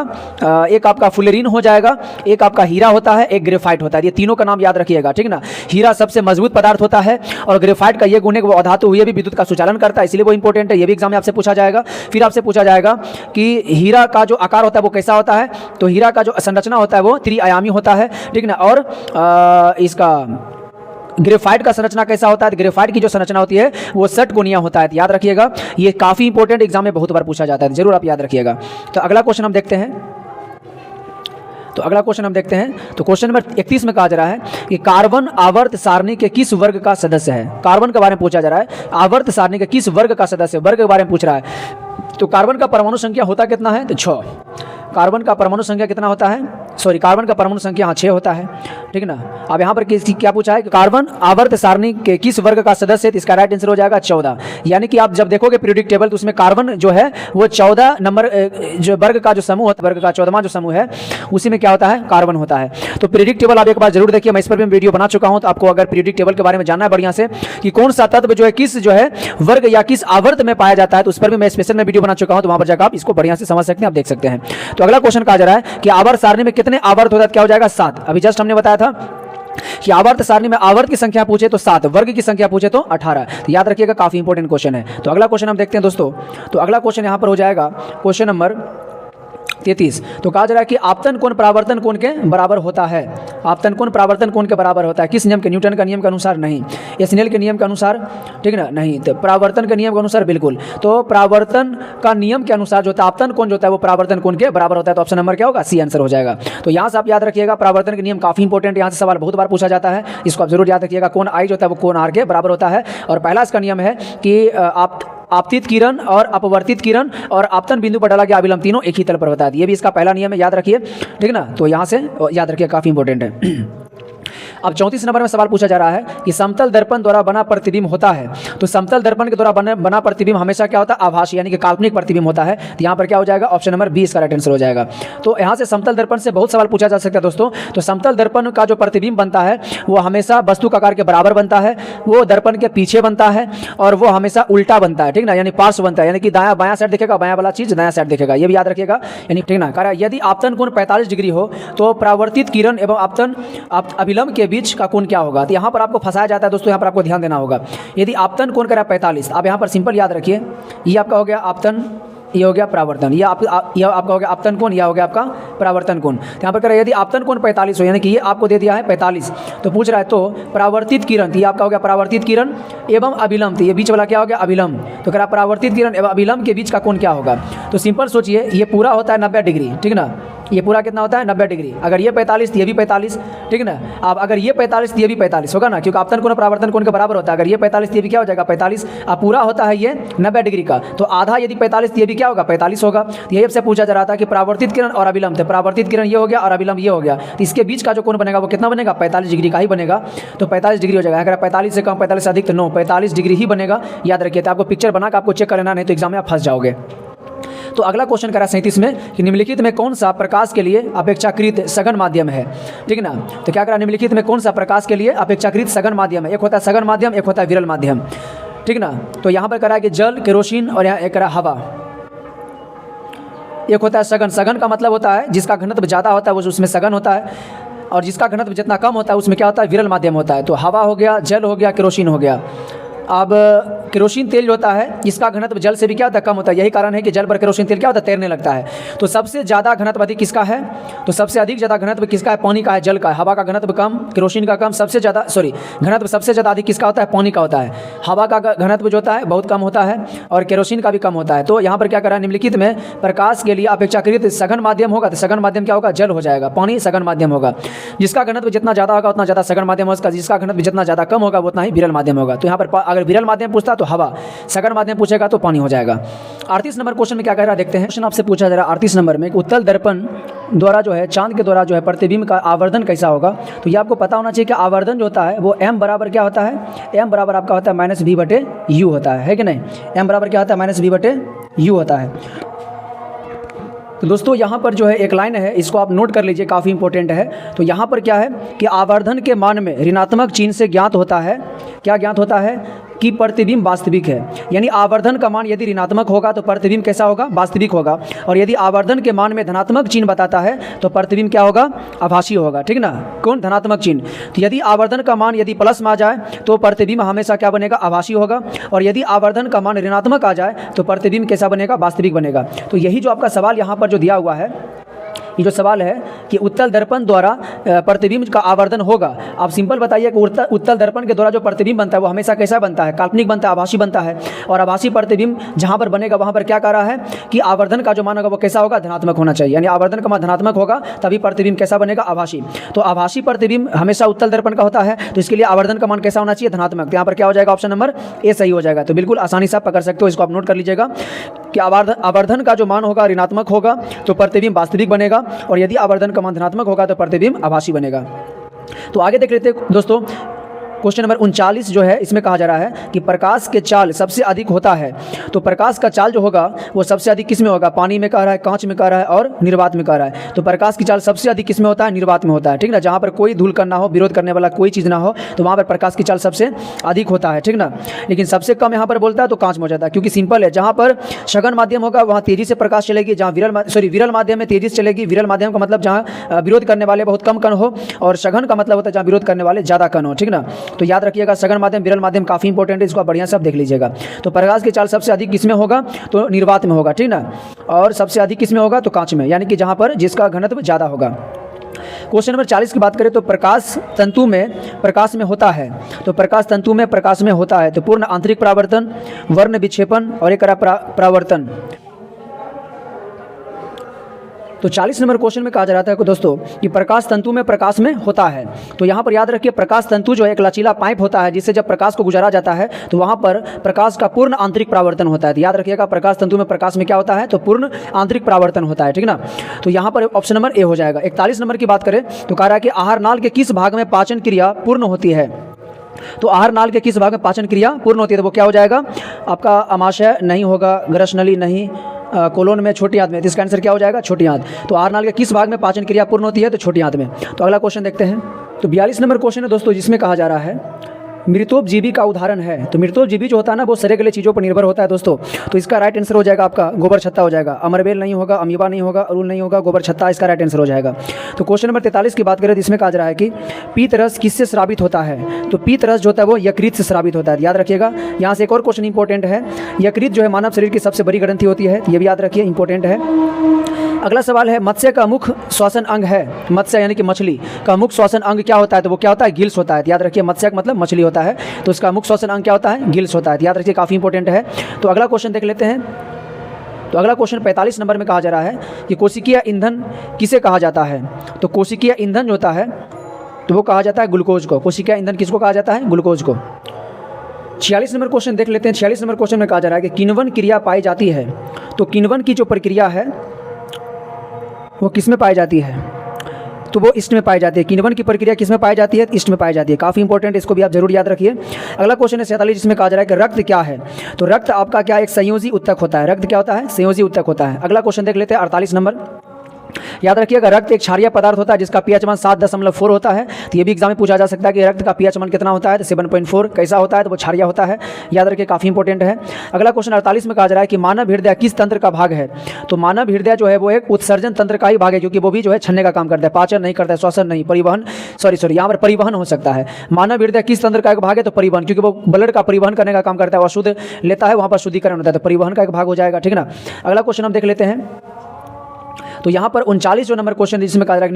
एक आपका फुलेरिन हो जाएगा, एक आपका हीरा होता है, एक ग्रेफाइट होता है। ये तीनों का नाम याद रखिएगा, ठीक ना। हीरा सबसे मजबूत पदार्थ होता है, और ग्रेफाइट का ये गुण है कि वो अधातु हुए भी विद्युत का सुचालन करता है, इसलिए वो इंपॉर्टेंट है। ये भी एग्जाम में आपसे पूछा जाएगा। फिर आपसे पूछा जाएगा कि हीरा का जो आकार होता है वो कैसा होता है। तो हीरा का जो संरचना होता है वो त्रिआयामी होता है, ठीक ना। और इसका ग्रेफाइट का संरचना कैसा होता है, ग्रेफाइट की जो संरचना होती है वो षटकोणीय होता है। याद रखिएगा, ये काफ़ी इंपॉर्टेंट एग्जाम में बहुत बार पूछा जाता है, जरूर आप याद रखिएगा। तो अगला क्वेश्चन हम देखते हैं। तो क्वेश्चन नंबर 31 में कहा जा रहा है कि कार्बन आवर्त सारणी के किस वर्ग का सदस्य है। कार्बन के बारे में पूछा जा रहा है, आवर्त सारणी के किस वर्ग का सदस्य, वर्ग के बारे में पूछ रहा है। तो कार्बन का परमाणु संख्या होता कितना है, तो 6। कार्बन का परमाणु संख्या कितना होता है, सॉरी कार्बन का परमाणु संख्या 6 होता है, ठीक ना। अब यहाँ पर क्या पूछा है कि कार्बन आवर्त सारणी के किस वर्ग का सदस्य है। तो इसका राइट आंसर हो जाएगा 14। यानी कि आप जब देखोगे पीरियोडिक टेबल तो उसमें कार्बन जो है वो 14 नंबर जो वर्ग का जो समूह होता है, वर्ग का 14वां जो समूह है उसी में क्या होता है, कार्बन होता है। तो पीरियोडिक टेबल आप एक बार जरूर देखिए, मैं इस पर भी वीडियो बना चुका हूँ। तो आपको अगर पीरियोडिक टेबल के बारे में जानना है बढ़िया से कि कौन सा तत्व जो है किस जो है वर्ग या किस आवर्त में पाया जाता है, तो उस पर भी मैं स्पेशल में वीडियो बना चुका हूँ। तो वहाँ पर जाकर आप इसको बढ़िया से समझ सकते हैं, आप देख सकते हैं। तो अगला क्वेश्चन कहा जा रहा है कि आवर्त सारणी में कितने आवर्त होता है, क्या हो जाएगा, 7। अभी जस्ट हमने बताया था कि आवर्त सारणी में आवर्त की संख्या पूछे तो 7, वर्ग की संख्या पूछे तो 18। तो याद रखिएगा, काफी इंपॉर्टेंट क्वेश्चन है। तो अगला क्वेश्चन हम देखते हैं दोस्तों। तो अगला क्वेश्चन यहां पर हो जाएगा क्वेश्चन नंबर 33। तो कहा जा रहा है कि आपतन कोण परावर्तन कोण के बराबर होता है। आपतन कोण परावर्तन कोण के बराबर होता है किस नियम के, न्यूटन का नियम के अनुसार नहीं, स्नेल के नियम के अनुसार, ठीक ना, नहीं। तो परावर्तन के नियम के अनुसार बिल्कुल। तो परावर्तन का नियम के अनुसार जो होता है आपतन कोण जो होता है वो परावर्तन कोण के बराबर होता है। तो ऑप्शन नंबर क्या होगा, सी आंसर हो जाएगा। तो यहाँ से आप याद रखिएगा, परावर्तन के नियम काफी इंपॉर्टेंट, यहाँ से सवाल बहुत बार पूछा जाता है, इसको आप जरूर याद रखिएगा। कोण आई जो होता है वो कोण आर के बराबर होता है। और पहला इसका नियम है कि आप आपतित किरण और अपवर्तित किरण और आपतन बिंदु पर डाला गया अभिलंब तीनों एक ही तल पर होता है। ये भी इसका पहला नियम है, याद रखिए, ठीक ना। तो यहाँ से याद रखिए, काफ़ी इंपॉर्टेंट है। अब 34 नंबर में सवाल पूछा जा रहा है कि समतल दर्पण द्वारा बना प्रतिबिंब होता है, तो समतल दर्पण के द्वारा बना प्रतिबिंब हमेशा क्या होता है? आभासी, यानी कि काल्पनिक प्रतिबिंब होता है। तो यहाँ पर क्या हो जाएगा? ऑप्शन नंबर बी इसका राइट आंसर हो जाएगा। तो यहाँ से समतल दर्पण से बहुत सवाल पूछा जा सकता है दोस्तों। तो समतल दर्पण का जो प्रतिबिंब बनता है वो हमेशा वस्तु का आकार के बराबर बनता है, वो दर्पण के पीछे बनता है और वो हमेशा उल्टा बनता है, ठीक ना, यानी पार्श्व बनता है, यानी कि दायां बायां साइड दिखेगा, बायां वाला चीज दायां साइड दिखेगा, ये भी याद रखिएगा, यानी ठीक ना। कारण यदि आपतन कोण 45 डिग्री हो तो परावर्तित किरण एवं आपतन अभिलंब के बीच का कोण क्या होगा? तो यहाँ पर आपको फंसाया जाता है दोस्तों, यहाँ पर आपको ध्यान देना होगा। यदि आपतन कोण करा 45, आप यहाँ पर सिंपल याद रखिए, ये आपका हो गया आपतन, ये हो गया परावर्तन, ये आपका हो गया आपतन कोण, यह हो गया आपका परावर्तन कोण। यहाँ पर करें यदि आपतन कोण 45 हो, यानी कि ये आपको दे दिया है 45, तो पूछ रहा है तो परावर्तित किरण, ये आपका हो गया परावर्तित किरण एवं अभिलंब, तो ये बीच वाला क्या हो गया? अभिलंब। तो करा परावर्तित किरण एवं अभिलंब के बीच का कोण क्या होगा? तो सिंपल सोचिए, ये पूरा होता है 90 डिग्री, ठीक ना, ये पूरा कितना होता है? 90 डिग्री। अगर ये 45 तो ये भी 45, ठीक ना। अब अगर ये 45 तो ये भी 45 होगा ना, क्योंकि आपतन कोण परावर्तन कोण के बराबर होता है। अगर ये 45 तो ये भी क्या हो जाएगा? 45। अब पूरा होता है ये 90 डिग्री का, तो आधा यदि 45 तो ये भी क्या होगा? 45 होगा। तो यही से पूछा जा रहा था कि परावर्तित किरण और अभिलंब, तो परावर्तित किरण ये हो गया और अभिलंब ये हो गया, तो इसके बीच का जो कोण बनेगा वो कितना बनेगा? 45 डिग्री का ही बनेगा। तो 45 डिग्री हो जाएगा। अगर 45 से कम 45 से अधिक तो नो, 45 डिग्री ही बनेगा, याद रखिए। तो आपको पिक्चर बना के आपको चेक करना, नहीं तो एग्जाम में आप फंस जाओगे। तो अगला क्वेश्चन करा 37 में कि निम्नलिखित में कौन सा प्रकाश के लिए अपेक्षाकृत सघन माध्यम है, ठीक ना। तो क्या करा? निम्नलिखित में कौन सा प्रकाश के लिए अपेक्षाकृत सघन माध्यम है? एक होता है सघन माध्यम, एक होता है विरल माध्यम, ठीक ना। तो यहाँ पर करा है कि जल, केरोसिन और यहाँ एक करा हवा। एक होता है सघन, सघन का मतलब होता है जिसका घनत्व ज़्यादा होता है वो उसमें सघन होता है, और जिसका घनत्व जितना कम होता है उसमें क्या होता है? विरल माध्यम होता है। तो हवा हो गया, जल हो गया, केरोसिन हो गया। अब केरोसिन तेल होता है जिसका घनत्व जल से भी क्या होता है? कम होता है। यही कारण है कि जल पर केरोसिन तेल क्या होता है? तैरने लगता है। तो सबसे ज़्यादा घनत्व अधिक किसका है? तो सबसे अधिक ज़्यादा घनत्व किसका है? पानी का है, जल का है। हवा का घनत्व कम, केरोसिन का कम। सबसे ज़्यादा घनत्व सबसे ज़्यादा अधिक किसका होता है? पानी का होता है। हवा का घनत्व जो होता है बहुत कम होता है और केरोसिन का भी कम होता है। तो यहाँ पर क्या करा? निम्नलिखित में प्रकाश के लिए अपेक्षाकृत सघन माध्यम होगा, तो सघन माध्यम क्या होगा? जल हो जाएगा। पानी सघन माध्यम होगा। जिसका घनत्व जितना ज़्यादा होगा उतना ज़्यादा सघन माध्यम होगा, जिसका घनत्व जितना ज़्यादा कम होगा उतना ही विरल माध्यम होगा। तो यहाँ पर अगर विरल माध्यम पूछता तो हवा, सघन माध्यम पूछेगा तो पानी हो जाएगा। 38 नंबर क्वेश्चन में क्या कह रहा है देखते हैं। क्वेश्चन आपसे पूछा जा रहा है 38 नंबर में, उत्तल दर्पण द्वारा जो है चांद के द्वारा जो है प्रतिबिंब का आवर्धन कैसा होगा? तो ये आपको पता होना चाहिए कि आवर्धन जो होता है वो m बराबर क्या होता है? m बराबर आपका होता है -v/u होता है कि नहीं? m बराबर क्या होता है? -v/u होता है। तो दोस्तों यहाँ पर जो है एक लाइन है, इसको आप नोट कर लीजिए, काफ़ी इंपॉर्टेंट है। तो यहाँ पर क्या है कि आवर्धन के मान में ऋणात्मक चिन्ह से ज्ञात होता है, क्या ज्ञात होता है? कि प्रतिबिंब वास्तविक है। यानी आवर्धन का मान यदि ऋणात्मक होगा तो प्रतिबिंब कैसा होगा? वास्तविक होगा। और यदि आवर्धन के मान में धनात्मक चिन्ह बताता है तो प्रतिबिंब क्या होगा? आभासी होगा, ठीक ना। कौन? धनात्मक चिन्ह। तो यदि आवर्धन का मान यदि प्लस में आ जाए तो प्रतिबिंब हमेशा क्या बनेगा? आभासी होगा। और यदि आवर्धन का मान ऋणात्मक आ जाए तो प्रतिबिंब कैसा बनेगा? वास्तविक बनेगा। तो यही जो आपका सवाल यहाँ पर जो दिया हुआ है, ये जो सवाल है कि उत्तल दर्पण द्वारा प्रतिबिंब का आवर्धन होगा, आप सिंपल बताइए कि उत्तल दर्पण के द्वारा जो प्रतिबिंब बनता है वो हमेशा कैसा बनता है? काल्पनिक बनता है, आभासी बनता है। और आभासी प्रतिबिंब जहाँ पर बनेगा वहाँ पर क्या कह रहा है कि आवर्धन का जो मान होगा वो कैसा होगा? धनात्मक होना चाहिए। यानी आवर्धन का मान धनात्मक होगा तभी प्रतिबिंब कैसा बनेगा? आभासी। तो आभासी प्रतिबिंब हमेशा उत्तल दर्पण का होता है, तो इसके लिए आवर्धन का मान कैसा होना चाहिए? धनात्मक। तो यहाँ पर क्या हो जाएगा? ऑप्शन नंबर ए सही हो जाएगा। तो बिल्कुल आसानी से आप पकड़ सकते हो, इसको आप नोट कर लीजिएगा कि आवर्धन का जो मान होगा ऋणात्मक होगा तो प्रतिबिंब वास्तविक बनेगा, और यदि आवर्धन का मान धनात्मक होगा तो प्रतिबिंब आभासी बनेगा। तो आगे देख लेते हैं दोस्तों, क्वेश्चन नंबर 39 जो है इसमें कहा जा रहा है कि प्रकाश के चाल सबसे अधिक होता है। तो प्रकाश का चाल जो होगा वो सबसे अधिक किस में होगा? पानी में कह रहा है, कांच में कह रहा है और निर्वात में कह रहा है। तो प्रकाश की चाल सबसे अधिक किस में होता है? निर्वात में होता है, ठीक ना। जहाँ पर कोई धूल करना हो, विरोध करने वाला कोई चीज़ ना हो, तो वहाँ पर प्रकाश की चाल सबसे अधिक होता है, ठीक ना। लेकिन सबसे कम यहाँ पर बोलता है तो कांच में हो जाता है, क्योंकि सिंपल है, जहाँ पर सघन माध्यम होगा वहाँ तेजी से प्रकाश चलेगी, जहाँ विरल माध्यम में तेजी से चलेगी। विरल माध्यम का मतलब जहाँ विरोध करने वाले बहुत कम कण हो, और सघन का मतलब होता है जहाँ विरोध करने वाले ज़्यादा कण हो, ठीक ना। तो याद रखिएगा सघन माध्यम, विरल माध्यम काफी इंपॉर्टेंट है, इसको आप बढ़िया से आप देख लीजिएगा। तो प्रकाश की चाल सबसे अधिक किसमें होगा? तो निर्वात में होगा, ठीक ना। और सबसे अधिक किसमें होगा? तो कांच में, यानी कि जहां पर जिसका घनत्व ज्यादा होगा। क्वेश्चन नंबर 40 की बात करें तो प्रकाश तंतु में प्रकाश में होता है। तो प्रकाश तंतु में प्रकाश में होता है तो पूर्ण आंतरिक परावर्तन, वर्ण विक्षेपण और एक परावर्तन। तो 40 नंबर क्वेश्चन में कहा जा रहा था दोस्तों कि प्रकाश तंतु में प्रकाश में होता है। तो यहाँ पर याद रखिए प्रकाश तंतु जो है एक लचीला पाइप होता है जिससे जब प्रकाश को गुजारा जाता है तो वहाँ पर प्रकाश का पूर्ण आंतरिक परावर्तन होता है। तो याद रखिएगा प्रकाश तंतु में प्रकाश में क्या होता है, तो पूर्ण आंतरिक परावर्तन होता है, ठीक ना। तो यहाँ पर ऑप्शन नंबर ए हो जाएगा। 41 नंबर की बात करें तो कह रहा है कि आहार नाल के किस भाग में पाचन क्रिया पूर्ण होती है। तो आहार नाल के किस भाग में पाचन क्रिया पूर्ण होती है, तो वो क्या हो जाएगा आपका, अमाशय नहीं होगा, ग्रसनली नहीं, कोलोन में, छोटी आंत में। तो इसका आंसर क्या हो जाएगा, छोटी आंत। तो आहार नाल के किस भाग में पाचन क्रिया पूर्ण होती है, तो छोटी आंत में। तो अगला क्वेश्चन देखते हैं। तो 42 नंबर क्वेश्चन है दोस्तों जिसमें कहा जा रहा है मृतोपजीवी का उदाहरण है। तो मृतोपजीवी जो होता है ना वो सड़े गले चीज़ों पर निर्भर होता है दोस्तों। तो इसका राइट आंसर हो जाएगा आपका गोबर छत्ता हो जाएगा। अमरबेल नहीं होगा, अमीबा नहीं होगा, अरुल नहीं होगा, गोबर छत्ता इसका राइट आंसर हो जाएगा। तो क्वेश्चन नंबर 43 की बात करें तो इसमें कहा जा रहा है कि पीत रस किससे स्रावित होता है। तो पीत रस जो होता है वो यकृत से स्रावित होता है। याद रखिएगा यहाँ से एक और क्वेश्चन इंपॉर्टेंट है, यकृत जो है मानव शरीर की सबसे बड़ी ग्रंथि होती है, ये भी याद रखिए, इंपॉर्टेंट है। अगला सवाल है मत्स्य का मुख्य श्वसन अंग है। मत्स्य यानी कि मछली का मुख्य श्वसन अंग क्या होता है, तो वो क्या होता है, गिल्स होता है। याद रखिए मत्स्य का मतलब मछली होता है, तो इसका मुख्य श्वसन अंग क्या होता है, गिल्स होता है। याद रखिए काफ़ी इंपॉर्टेंट है। तो अगला क्वेश्चन देख लेते हैं। तो अगला क्वेश्चन 45 नंबर में कहा जा रहा है कि कोशिकीय ईंधन किसे कहा जाता है। तो कोशिकीय ईंधन जो होता है तो वो कहा जाता है ग्लूकोज को। कोशिकीय ईंधन किसको कहा जाता है, ग्लूकोज को। 46 नंबर क्वेश्चन देख लेते हैं। 46 नंबर क्वेश्चन में कहा जा रहा है कि किण्वन क्रिया पाई जाती है। तो किण्वन की जो प्रक्रिया है वो किस में पाई जाती है, तो वो ईस्ट में पाई जाती है। किण्वन की प्रक्रिया किस में पाई जाती है, ईस्ट में पाई जाती है। काफ़ी इंपॉर्टेंट, इसको भी आप जरूर याद रखिए। अगला क्वेश्चन है 47 जिसमें कहा जा रहा है कि रक्त क्या है। तो रक्त आपका क्या, एक संयोजी उत्तक होता है। रक्त क्या होता है, संयोजी उत्तक होता है। अगला क्वेश्चन देख लेते हैं 48 नंबर। याद रखिएगा रक्त एक क्षारीय पदार्थ होता है जिसका पीएच मान 7.4 होता है। तो ये भी एग्जाम में पूछा जा सकता है कि रक्त का पीएच मान कितना होता है, तो 7.4 कैसा होता है, तो वो क्षारीय होता है। याद रखिए काफ़ी इंपॉर्टेंट है। अगला क्वेश्चन 48 में कहा जा रहा है कि मानव हृदय किस तंत्र का भाग है। तो मानव हृदय जो है वो एक उत्सर्जन तंत्र का ही भाग है, क्योंकि वो भी जो है छन्ने का काम करता है, पाचन नहीं करता है, श्वसन नहीं, परिवहन, सॉरी यहाँ पर परिवहन हो सकता है। मानव हृदय किस तंत्र का एक भाग है, तो परिवहन, क्योंकि वो ब्लड का परिवहन करने का काम करता है, अशुद्ध लेता है वहाँ पर शुद्धिकरण होता है, तो परिवहन का एक भाग हो जाएगा, ठीक ना। अगला क्वेश्चन हम देख लेते हैं। तो यहाँ पर 39 जो नंबर क्वेश्चन जिसमें कहा जा रहा है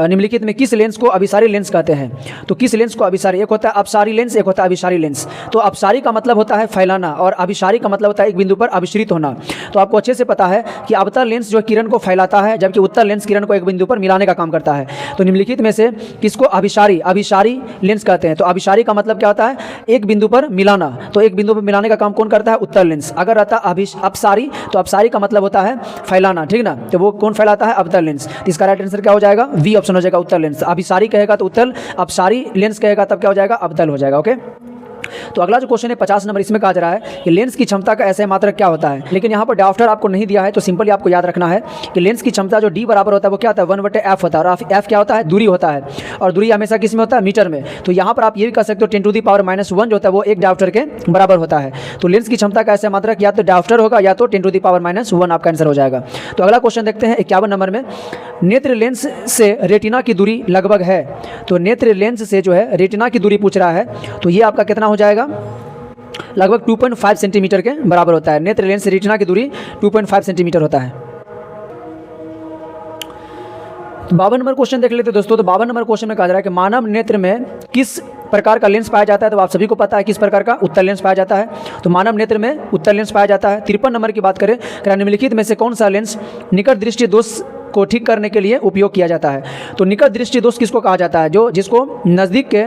निम्नलिखित में किस लेंस को अभिसारी लेंस कहते हैं। तो किस लेंस को अभिसारी, एक होता है अपसारी लेंस, एक होता है अभिसारी लेंस। तो अपसारी का मतलब होता है फैलाना और अभिसारी का मतलब होता है एक बिंदु पर अभिश्रित होना। तो आपको अच्छे से पता है कि अवतल लेंस जो किरण को फैलाता है जबकि उत्तल लेंस किरण को एक बिंदु पर मिलाने का काम करता है। तो निम्नलिखित में से किसको अभिसारी लेंस कहते हैं। तो अभिसारी का मतलब क्या होता है, एक बिंदु पर मिलाना। तो एक बिंदु पर मिलाने का काम कौन करता है, उत्तल लेंस। अगर रहता अपसारी तो अपसारी का मतलब होता है फैलाना, ठीक ना। तो वो कौन फैलाता है, अवतल लेंस। तो इसका राइट आंसर क्या हो जाएगा, बी ऑप्शन हो जाएगा, उत्तल लेंस। अभिसारी कहेगा तो उत्तल, अपसारी लेंस कहेगा तब क्या हो जाएगा, अवतल हो जाएगा। ओके। तो अगला जो क्वेश्चन है 50 नंबर, इसमें कहा जा रहा है कि लेंस की क्षमता का ऐसे मात्रक क्या होता है। लेकिन यहाँ पर डाफ्टर आपको नहीं दिया है, तो सिंपली आपको याद रखना है कि लेंस की क्षमता जो डी बराबर होता है वो क्या होता है, 1/f होता है। और एफ क्या होता है, दूरी होता है, और दूरी हमेशा किस में होता है, मीटर में। तो यहाँ पर आप ये भी कह सकते हो 10⁻⁻1 जो होता है वो एक डाफ्टर के बराबर होता है। तो लेंस की क्षमता का ऐसे मात्रक या तो डाफ्टर होगा या तो 10⁻⁻1 आपका आंसर हो जाएगा। तो अगला क्वेश्चन देखते हैं 51 नंबर में। नेत्र लेंस से रेटिना की दूरी लगभग है। तो नेत्र लेंस से जो है रेटिना की दूरी पूछ रहा है, तो ये आपका कितना हो जाएगा, लगभग 2.5 सेंटीमीटर के बराबर होता है। नेत्र लेंस से रेटिना की दूरी 2.5 सेंटीमीटर होता है। 52 नंबर क्वेश्चन देख लेते हैं दोस्तों। तो 52 नंबर क्वेश्चन में कहा जा रहा है कि मानव नेत्र में किस प्रकार का लेंस पाया जाता है। तो आप सभी को पता है किस प्रकार का, उत्तल लेंस पाया जाता है। तो मानव नेत्र में उत्तल लेंस पाया जाता है। 53 नंबर की बात करें, निम्नलिखित में से कौन सा लेंस निकट दृष्टि दोष को ठीक करने के लिए उपयोग किया जाता है। तो निकट दृष्टि दोष किसको कहा जाता है, जिसको नज़दीक के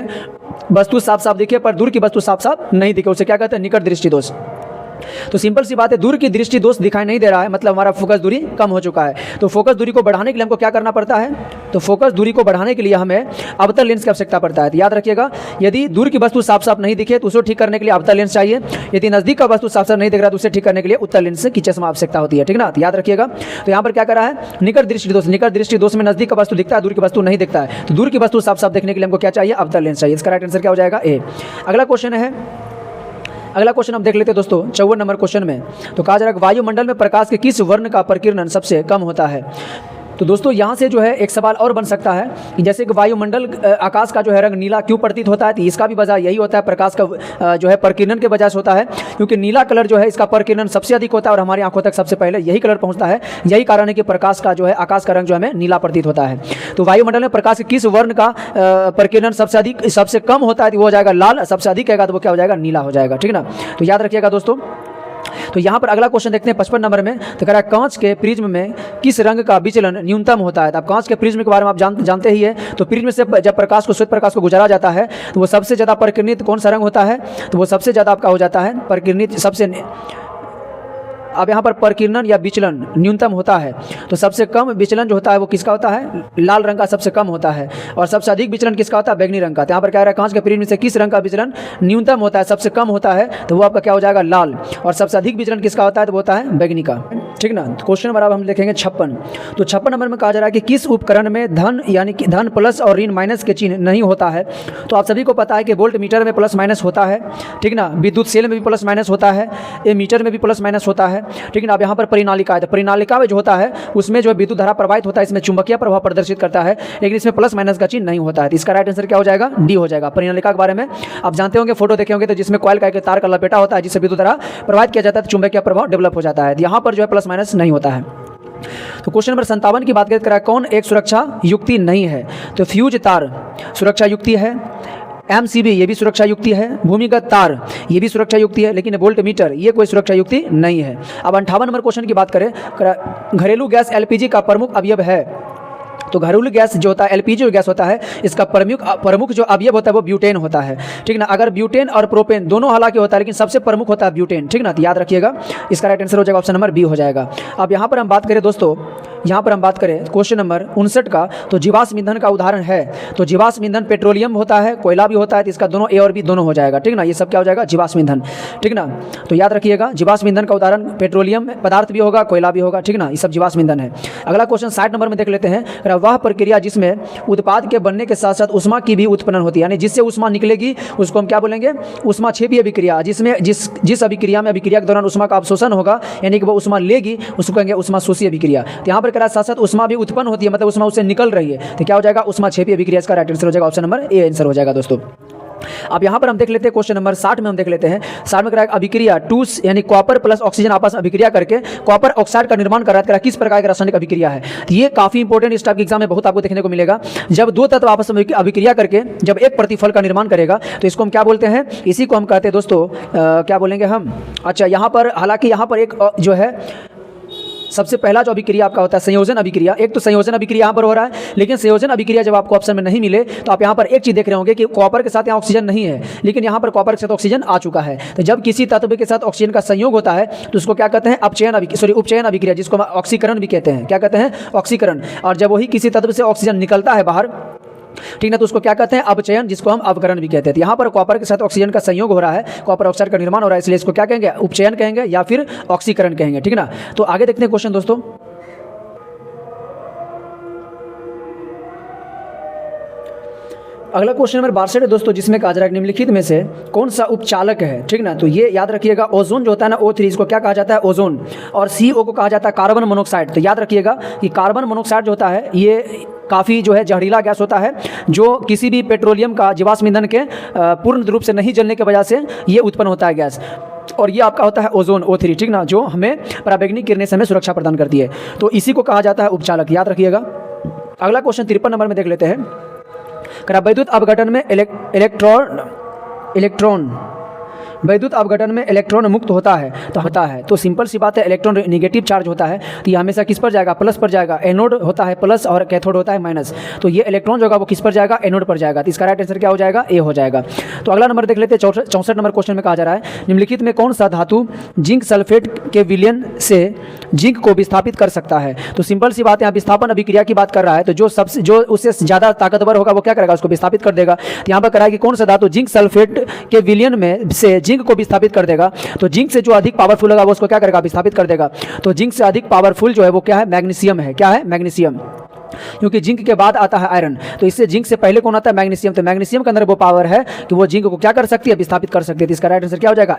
वस्तु साफ साफ दिखे पर दूर की वस्तु साफ साफ नहीं दिखे, उसे क्या कहते हैं, निकट दृष्टि दोष। तो सिंपल सी बात है, दूर की दृष्टि दोष दिखाई नहीं दे रहा है, मतलब हमारा फोकस दूरी कम हो चुका है। तो फोकस दूरी को बढ़ाने के लिए हमको क्या करना पड़ता है, तो फोकस दूरी को बढ़ाने के लिए हमें अवतल लेंस की आवश्यकता पड़ता है। तो याद रखिएगा, यदि दूर की वस्तु साफ साफ नहीं दिखे तो उसे ठीक करने के लिए अवतल लेंस चाहिए। यदि नजदीक का वस्तु साफ साफ नहीं दिख रहा तो उसे ठीक करने के लिए उत्तल लेंस की चश्मा आवश्यकता होती है, ठीक ना। तो याद रखिएगा, तो यहाँ पर क्या करा है, निकट दृष्टि दोष। निकट दृष्टि दोष में नजदीक का वस्तु दिखता है, दूर की वस्तु नहीं दिखता है। तो दूर की वस्तु साफ साफ देखने के लिए हमको क्या चाहिए, अवतल लेंस चाहिए। इसका राइट आंसर क्या हो जाएगा, ए। अगला क्वेश्चन हम देख लेते हैं दोस्तों 54 नंबर क्वेश्चन में। तो कहा जा रहा है वायुमंडल में प्रकाश के किस वर्ण का प्रकीर्णन सबसे कम होता है। तो दोस्तों यहाँ से जो है एक सवाल और बन सकता है कि जैसे कि वायुमंडल आकाश का जो है रंग नीला क्यों प्रतीत होता है। तो इसका भी वजह यही होता है, प्रकाश का जो है प्रकीर्णन के वजह से होता है, क्योंकि नीला कलर जो है इसका प्रकीर्णन सबसे अधिक होता है और हमारी आंखों तक सबसे पहले यही कलर पहुँचता है। यही कारण है कि प्रकाश का जो है, आकाश का रंग जो हमें नीला प्रतीत होता है। तो वायुमंडल में प्रकाश के किस वर्ण का प्रकीर्णन सबसे कम होता है, तो वो हो जाएगा लाल। सबसे अधिक रहेगा तो वो क्या हो जाएगा, नीला हो जाएगा, ठीक ना। तो याद रखिएगा दोस्तों। तो यहाँ पर अगला क्वेश्चन देखते हैं 55 नंबर में। तो कह रहा है कांच के प्रिज्म में किस रंग का विचलन न्यूनतम होता है। तो आप कांच के प्रिज्म के बारे में आप जानते ही है। तो प्रिज्म से जब प्रकाश को श्वेत प्रकाश को गुजारा जाता है तो वो सबसे ज़्यादा परिकिरणित कौन सा रंग होता है। तो वो सबसे ज़्यादा आपका हो जाता है परिकिरणित सबसे। अब यहाँ पर परिकिरण या विचलन न्यूनतम होता है तो सबसे कम विचलन जो होता है वो किसका होता है, लाल रंग का सबसे कम होता है। और सबसे अधिक विचलन किसका होता है, बैंगनी रंग का। तो यहाँ पर क्या रहा है कांच के प्रिज्म से किस रंग का विचलन न्यूनतम होता है, सबसे कम होता है, तो वो आपका क्या हो जाएगा, लाल। और सबसे अधिक विचलन किसका होता है, तो वो होता है बैंगनी का। ठीक ना। क्वेश्चन नंबर अब हम देखेंगे 56। तो 56 नंबर में कहा जा रहा है कि किस उपकरण में धन यानी कि धन प्लस और ऋण माइनस के चिन्ह नहीं होता है। तो आप सभी को पता है कि वोल्ट मीटर में प्लस माइनस होता है, ठीक ना। विद्युत सेल में भी प्लस माइनस होता है, ए मीटर में भी प्लस माइनस होता है, ठीक ना। अब यहाँ पर परिनालिका है, तो परिनालिका में जो होता है उसमें जो विद्युत धारा प्रवाहित होता है, इसमें चुंबकीय प्रभाव प्रदर्शित करता है, लेकिन इसमें प्लस माइनस का चिन्ह नहीं होता है। तो इसका राइट आंसर क्या हो जाएगा, डी हो जाएगा। परिनालिका के बारे में आप जानते होंगे, फोटो देखे होंगे, तो जिसमें कॉइल का एक तार का लपेटा होता है जिससे विद्युत धारा प्रवाहित किया जाता है, तो चुंबकीय प्रभाव डेवलप हो जाता है। यहाँ पर जो है प्लस माइनस नहीं होता है। तो क्वेश्चन नंबर 57 की बात करें, कौन एक सुरक्षा युक्ति नहीं है। तो फ्यूज तार सुरक्षा युक्ति है, एमसीबी ये भी सुरक्षा युक्ति है, भूमिगत तार ये भी सुरक्षा युक्ति है, लेकिन वोल्ट मीटर ये कोई सुरक्षा युक्ति नहीं है। अब 58 नंबर क्वेश्चन की बात करें, घरेलू गैस एलपीजी का प्रमुख अवयव है। तो घरेलू गैस जो होता है, एलपीजी जो गैस होता है, इसका प्रमुख जो अवयव होता है वो ब्यूटेन होता है, ठीक ना। अगर ब्यूटेन और प्रोपेन दोनों हालांकि होता है, लेकिन सबसे प्रमुख होता है ब्यूटेन, ठीक ना। तो याद रखिएगा, इसका राइट आंसर हो जाएगा ऑप्शन नंबर बी हो जाएगा। अब यहाँ पर हम बात करें दोस्तों, यहाँ पर हम बात करें क्वेश्चन नंबर 59 का, तो जीवाश्म ईंधन का उदाहरण है। तो जीवाश्म ईंधन पेट्रोलियम होता है, कोयला भी होता है, तो इसका दोनों ए और बी दोनों हो जाएगा, ठीक ना। ये सब क्या हो जाएगा, जीवाश्म ईंधन, ठीक ना। तो याद रखिएगा, जीवाश्म ईंधन का उदाहरण पेट्रोलियम पदार्थ भी होगा, कोयला भी होगा, ठीक ना। ये सब जीवाश्म ईंधन है। अगला क्वेश्चन 60 नंबर में देख लेते हैं। वह प्रक्रिया जिसमें उत्पाद के बनने के साथ साथ उष्मा की भी उत्पन्न होती है, यानी जिससे उष्मा निकलेगी उसको हम क्या बोलेंगे, उष्मा क्षेपी अभिक्रिया। जिसमें जिस अभिक्रिया में अभिक्रिया के दौरान उष्मा का अवशोषण होगा, यानी कि वो उष्मा लेगी, उसको कहेंगे उष्मा शोषी अभिक्रिया। तो यहाँ पर कह साथ साथ उष्मा भी उत्पन्न होती है, मतलब उष्मा उससे निकल रही है, तो क्या हो जाएगा, उष्मा क्षेपी अभिक्रिया। इसका राइट आंसर हो जाएगा ऑप्शन नंबर ए आंसर हो जाएगा दोस्तों। अब यहाँ पर हम देख लेते हैं क्वेश्चन नंबर 60 में हम देख लेते हैं। 60 में कराया अभिक्रिया 2 यानी कॉपर प्लस ऑक्सीजन आपस में अभिक्रिया करके कॉपर ऑक्साइड का निर्माण कर रहा है, किस प्रकार की रासायनिक अभिक्रिया है। ये काफी इंपॉर्टेंट, इस टाइप के एग्जाम में बहुत आपको देखने को मिलेगा। जब दो तत्व आपस में अभिक्रिया करके जब एक प्रतिफल का निर्माण करेगा, तो इसको हम क्या बोलते हैं, इसी को हम कहते हैं दोस्तों, क्या बोलेंगे हम। अच्छा, यहाँ पर हालांकि यहाँ पर एक जो है सबसे पहला जो अभिक्रिया आपका होता है संयोजन अभिक्रिया। एक तो संयोजन अभिक्रिया यहाँ पर हो रहा है, लेकिन संयोजन अभिक्रिया जब आपको ऑप्शन में नहीं मिले तो आप यहाँ पर एक चीज देख रहे होंगे कि कॉपर के साथ यहाँ ऑक्सीजन नहीं है, लेकिन यहाँ पर कॉपर के साथ ऑक्सीजन आ चुका है। तो जब किसी तत्व के साथ ऑक्सीजन का संयोग होता है तो उसको क्या कहते हैं, उपचयन अभिक्रिया, जिसको हम ऑक्सीकरण भी कहते हैं। क्या कहते हैं, ऑक्सीकरण। और जब वही किसी तत्व से ऑक्सीजन निकलता है बाहर, ठीक ना, तो उसको क्या कहते हैं, अपचयन, जिसको हम अवकरण भी कहते हैं। यहाँ पर कॉपर के साथ ऑक्सीजन का संयोग हो रहा है, कॉपर ऑक्साइड का निर्माण हो रहा है, इसलिए इसको क्या कहेंगे, उपचयन कहेंगे या फिर ऑक्सीकरण कहेंगे, ठीक ना। तो आगे देखते हैं क्वेश्चन दोस्तों। अगला क्वेश्चन नंबर 62 है दोस्तों, जिसमें कहा जा रहा है निम्नलिखित में से कौन सा उपचालक है, ठीक ना। तो ये याद रखिएगा, ओजोन जो होता है ना, O3, इसको क्या कहा जाता है, ओजोन। और CO को कहा जाता है कार्बन मोनोऑक्साइड। तो याद रखिएगा कि कार्बन मोनोऑक्साइड जो होता है ये काफ़ी जो है जहरीला गैस होता है, जो किसी भी पेट्रोलियम का जीवाश्म ईंधन के पूर्ण रूप से नहीं जलने की वजह से ये उत्पन्न होता है गैस। और ये आपका होता है ओजोन O3, ठीक ना, जो हमें पराबैंगनी किरणें से हमें सुरक्षा प्रदान करती है। तो इसी को कहा जाता है उपचालक, याद रखिएगा। अगला क्वेश्चन 53 नंबर में देख लेते हैं। वैद्युत अपघटन में इलेक्ट्रॉन वैद्युत अपघटन में इलेक्ट्रॉन मुक्त होता है। तो सिंपल सी बात है, इलेक्ट्रॉन नेगेटिव चार्ज होता है, तो ये हमेशा किस पर जाएगा, प्लस पर जाएगा। एनोड होता है प्लस और कैथोड होता है माइनस, तो ये इलेक्ट्रॉन जो होगा वो किस पर जाएगा, एनोड पर जाएगा। तो इसका राइट आंसर क्या हो जाएगा, ए हो जाएगा। तो अगला नंबर देख लेते हैं। 64 नंबर क्वेश्चन में कहा जा रहा है, निम्नलिखित में कौन सा धातु जिंक सल्फेट के विलयन से जिंक को विस्थापित कर सकता है। तो सिंपल सी बात है, यहाँ विस्थापन अभिक्रिया की बात कर रहा है, तो जो उससे ज़्यादा ताकतवर होगा वो क्या करेगा, उसको विस्थापित कर देगा। तो यहाँ पर करा है कि कौन सा धातु जिंक सल्फेट के विलयन में से जिंक को विस्थापित कर देगा। तो जिंक से जो अधिक पावरफुल होगा वो उसको क्या करेगा, विस्थापित कर देगा। तो जिंक से अधिक पावरफुल जो है वो क्या है, मैग्नीशियम है। क्या है, मैग्नीशियम। क्योंकि जिंक के बाद आता है आयरन, तो इससे जिंक से पहले कौन आता है, मैग्नीशियम। तो मैग्नीशियम के अंदर वो पावर है कि वो जिंक को क्या कर सकती है, विस्थापित कर सकती है। तो इसका राइट आंसर क्या हो जाएगा,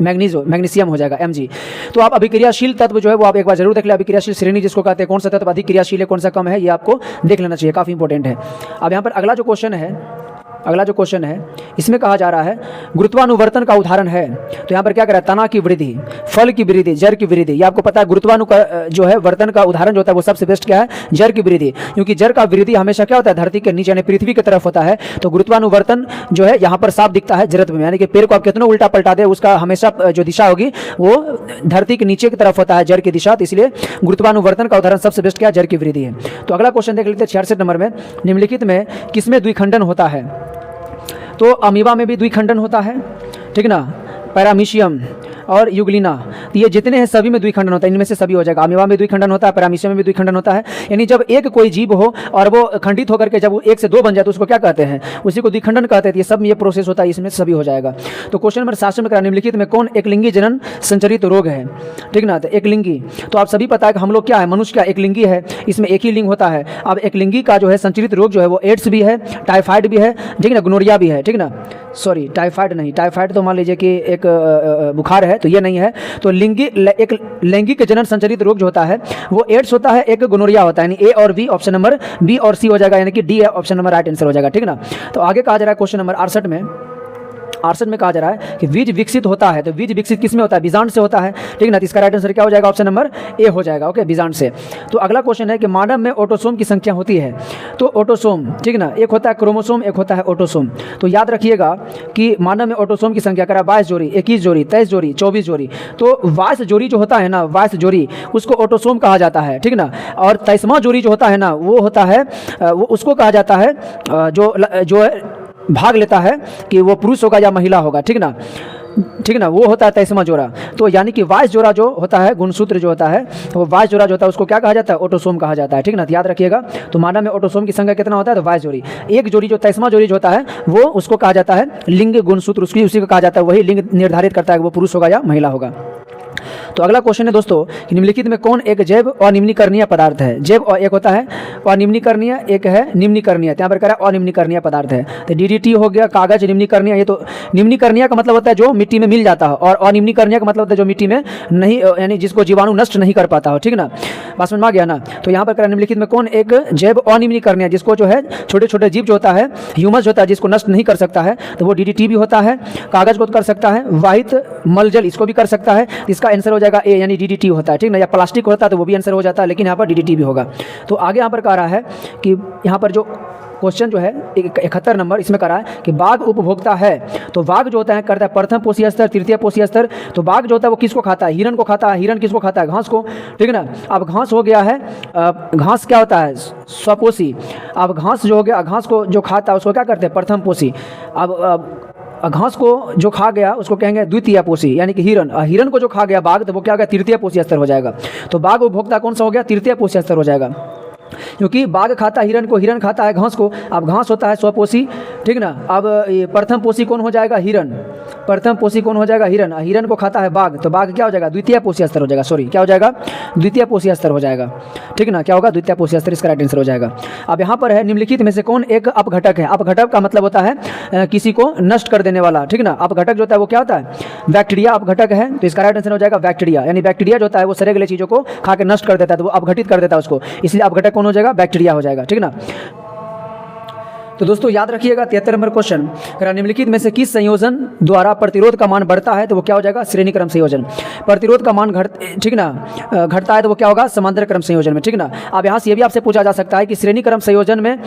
मैग्नीशियम हो जाएगा, Mg। तो आप अभिक्रियाशील तत्व जो है वो आप एक बार जरूर देख ले, अभिक्रियाशील श्रेणी जिसको कहते हैं, कौन सा तत्व अधिक क्रियाशील है, कौन सा कम है, ये आपको देख लेना चाहिए, काफी इंपॉर्टेंट है। अब यहाँ पर अगला जो क्वेश्चन है अगला जो क्वेश्चन है इसमें कहा जा रहा है गुरुत्वानुवर्तन का उदाहरण है। तो यहाँ पर क्या करा है, तना की वृद्धि, फल की वृद्धि, जड़ की वृद्धि। ये आपको पता है जो है वर्तन का उदाहरण जो होता है वो सबसे बेस्ट क्या है, जड़ की वृद्धि, क्योंकि जड़ का वृद्धि हमेशा क्या होता है, धरती के नीचे यानी पृथ्वी की तरफ होता है। तो गुरुत्वानुवर्तन जो है यहाँ पर साफ दिखता है जड़त्व में, यानी कि पेड़ को आप कितना उल्टा पलटा दे उसका हमेशा जो दिशा होगी वो धरती के नीचे की तरफ होता है, जड़ की दिशा। तो इसलिए गुरुत्वानुवर्तन का उदाहरण सबसे बेस्ट क्या है, जड़ की वृद्धि है। तो अगला क्वेश्चन देख लेते हैं 66 नंबर में, निम्नलिखित में किसमें द्विखंडन होता है। तो अमीबा में भी द्विखंडन होता है, ठीक ना, पैरामीशियम और युगलिना, तो ये जितने हैं सभी में द्विखंडन होता है, इनमें से सभी हो जाएगा। अमीबा में द्विखंडन होता है, पैरामीशियम में भी द्विखंडन होता है, यानी जब एक कोई जीव हो और वो खंडित होकर के जब वो 1 से 2 बन जाए तो उसको क्या कहते हैं, उसी को द्विखंडन कहते हैं। ये सब में ये प्रोसेस होता है, इसमें सभी हो जाएगा। तो क्वेश्चन नंबर 7 में निम्नलिखित में कौन एकलिंगी जनन संचरित रोग है, ठीक ना। तो एकलिंगी, तो आप सभी पता है कि हम लोग क्या है, मनुष्य क्या एकलिंगी है, इसमें एक ही लिंग होता है। अब एकलिंगी का जो है संचरित रोग जो है वो एड्स भी है, टाइफाइड भी है, ठीक ना, गोनोरिया भी है, ठीक ना, सॉरी टाइफाइड नहीं, टाइफाइड तो मान लीजिए कि एक बुखार है, तो ये नहीं है। तो एक लैंगिक जनन संचरित रोग जो होता है वो एड्स होता है, एक गोनोरिया होता है, यानी ए और बी, ऑप्शन नंबर बी और सी हो जाएगा, यानी कि डी है ऑप्शन नंबर राइट आंसर हो जाएगा, ठीक ना। तो आगे कहा जा रहा है क्वेश्चन नंबर 68 में कहा जा रहा है कि बीज विकसित होता है। तो बीज विकसित किस में होता है, बीजांड से होता है, ठीक ना। तो इसका राइट आंसर क्या हो जाएगा, ऑप्शन नंबर ए हो जाएगा, ओके, बीजांड से। तो अगला क्वेश्चन है कि मानव में ऑटोसोम की संख्या होती है। तो ऑटोसोम, ठीक ना, एक होता है क्रोमोसोम, एक होता है ऑटोसोम। तो याद रखिएगा कि मानव में ऑटोसोम की संख्या करा 22 जोड़ी, 21 जोड़ी, 23 जोड़ी, 24 जोड़ी। तो 22 जोड़ी जो होता है ना, 22 जोड़ी उसको ऑटोसोम कहा जाता है, ठीक ना। और 23वां जोड़ी जो होता है ना वो होता है वो उसको कहा जाता है जो है भाग लेता है कि वो पुरुष होगा या महिला होगा, ठीक ना, ठीक ना, वो होता है 23वां जोड़ा। तो यानी कि 22 जोड़ा जो होता है, गुणसूत्र जो होता है, वो 22 जोड़ा जो होता है उसको क्या कहा जाता है, ऑटोसोम कहा जाता है, ठीक ना। याद रखिएगा। तो मानव में ऑटोसोम की संख्या कितना होता है, तो 22 जोड़ी। एक जोड़ी जो 23वां जोड़ी जो होता है वो उसको कहा जाता है लिंग गुणसूत्र, उसी को कहा जाता है, वही लिंग निर्धारित करता है कि वो पुरुष होगा या महिला होगा। तो अगला क्वेश्चन है दोस्तों कि निम्नलिखित में कौन एक जैव अनिम्नीकरणीय पदार्थ है। जैव एक होता है अनिम्नीकरणीय, एक है निम्नीकरणीय। यहाँ पर कह रहा है अनिम्नीकरणीय पदार्थ है। तो डीडीटी हो गया, कागज निम्नीकरणीय। ये तो निम्नीकरणीय का मतलब होता है जो मिट्टी में मिल जाता है, और अनिम्नीकरणीय का मतलब होता है जो मिट्टी में नहीं, यानी जिसको जीवाणु नष्ट नहीं कर पाता हो, ठीक ना, बात समझ में आ गया ना। तो यहाँ पर कह रहा है निम्नलिखित में कौन एक जैव अनिम्नीकरणीय, जिसको जो है छोटे छोटे जीव जो होता है, ह्यूमस होता है, जिसको नष्ट नहीं कर सकता है, तो वो डीडीटी भी होता है, कागज को कर सकता है, वाहित मलजल इसको भी कर सकता है। इसका आंसर हो जाएगा ए, यानी डीडीटी होता है, ठीक ना। या प्लास्टिक होता है तो वो भी आंसर हो जाता है, लेकिन यहाँ पर डीडीटी भी होगा। तो आगे यहाँ पर कह रहा है कि यहाँ पर जो क्वेश्चन जो है 71 नंबर, इसमें कह रहा है कि बाघ उपभोक्ता है। तो बाघ जो होता है करता है प्रथम पोषीय स्तर, तृतीय पोषीय स्तर। तो बाघ जो होता है वो किसको खाता है, हिरण को खाता है। हिरण किसको खाता है, घास को, ठीक ना। अब घास हो गया है, घास क्या होता है, स्वपोषी। अब घास जो हो गया, घास को जो खाता है उसको क्या करते हैं, प्रथम पोषी। अब घास को जो खा गया उसको कहेंगे द्वितीय पोषी, यानी कि हिरण। हिरण को जो खा गया बाघ, तो वो क्या हो गया, तृतीय पोषी स्तर हो जाएगा। तो बाघ उपभोक्ता कौन सा हो गया, तृतीय पोषी स्तर हो जाएगा, क्योंकि बाघ खाता है हिरण को, हिरण खाता है घास को। अब घास होता है स्वपोषी, ठीक ना। अब ये प्रथम पोषी कौन हो जाएगा, हिरण। प्रथम पोषी कौन हो जाएगा, हिरण। हिरण को खाता है बाघ, तो बाघ क्या हो जाएगा, द्वितीय पोषी स्तर हो जाएगा, सॉरी क्या हो जाएगा, द्वितीय पोषी स्तर हो जाएगा, ठीक ना। क्या होगा, द्वितीय पोषी स्तर, इसका राइट आंसर हो जाएगा। अब यहाँ पर है निम्नलिखित में से कौन एक अपघटक है। अपघटक का मतलब होता है किसी को नष्ट कर देने वाला, ठीक ना। अपघटक जो होता है वो क्या होता है, बैक्टीरिया अपघटक है। तो इसका राइट आंसर हो जाएगा बैक्टीरिया, यानी बैक्टीरिया जो होता है वो सड़े गले चीज़ों को खा के नष्ट कर देता है, तो वो अपघटित कर देता है उसको, इसलिए अपघटक कौन हो जाएगा, बैक्टीरिया हो जाएगा, ठीक ना। तो दोस्तों याद रखिएगा 73 नंबर क्वेश्चन, निम्नलिखित में से किस संयोजन द्वारा प्रतिरोध का मान बढ़ता है, तो वो क्या हो जाएगा, श्रेणी क्रम संयोजन। प्रतिरोध का मान ठीक ना घटता है तो वो क्या होगा, समांतर क्रम संयोजन में, ठीक ना। अब यहाँ से ये भी आपसे पूछा जा सकता है कि श्रेणी क्रम संयोजन में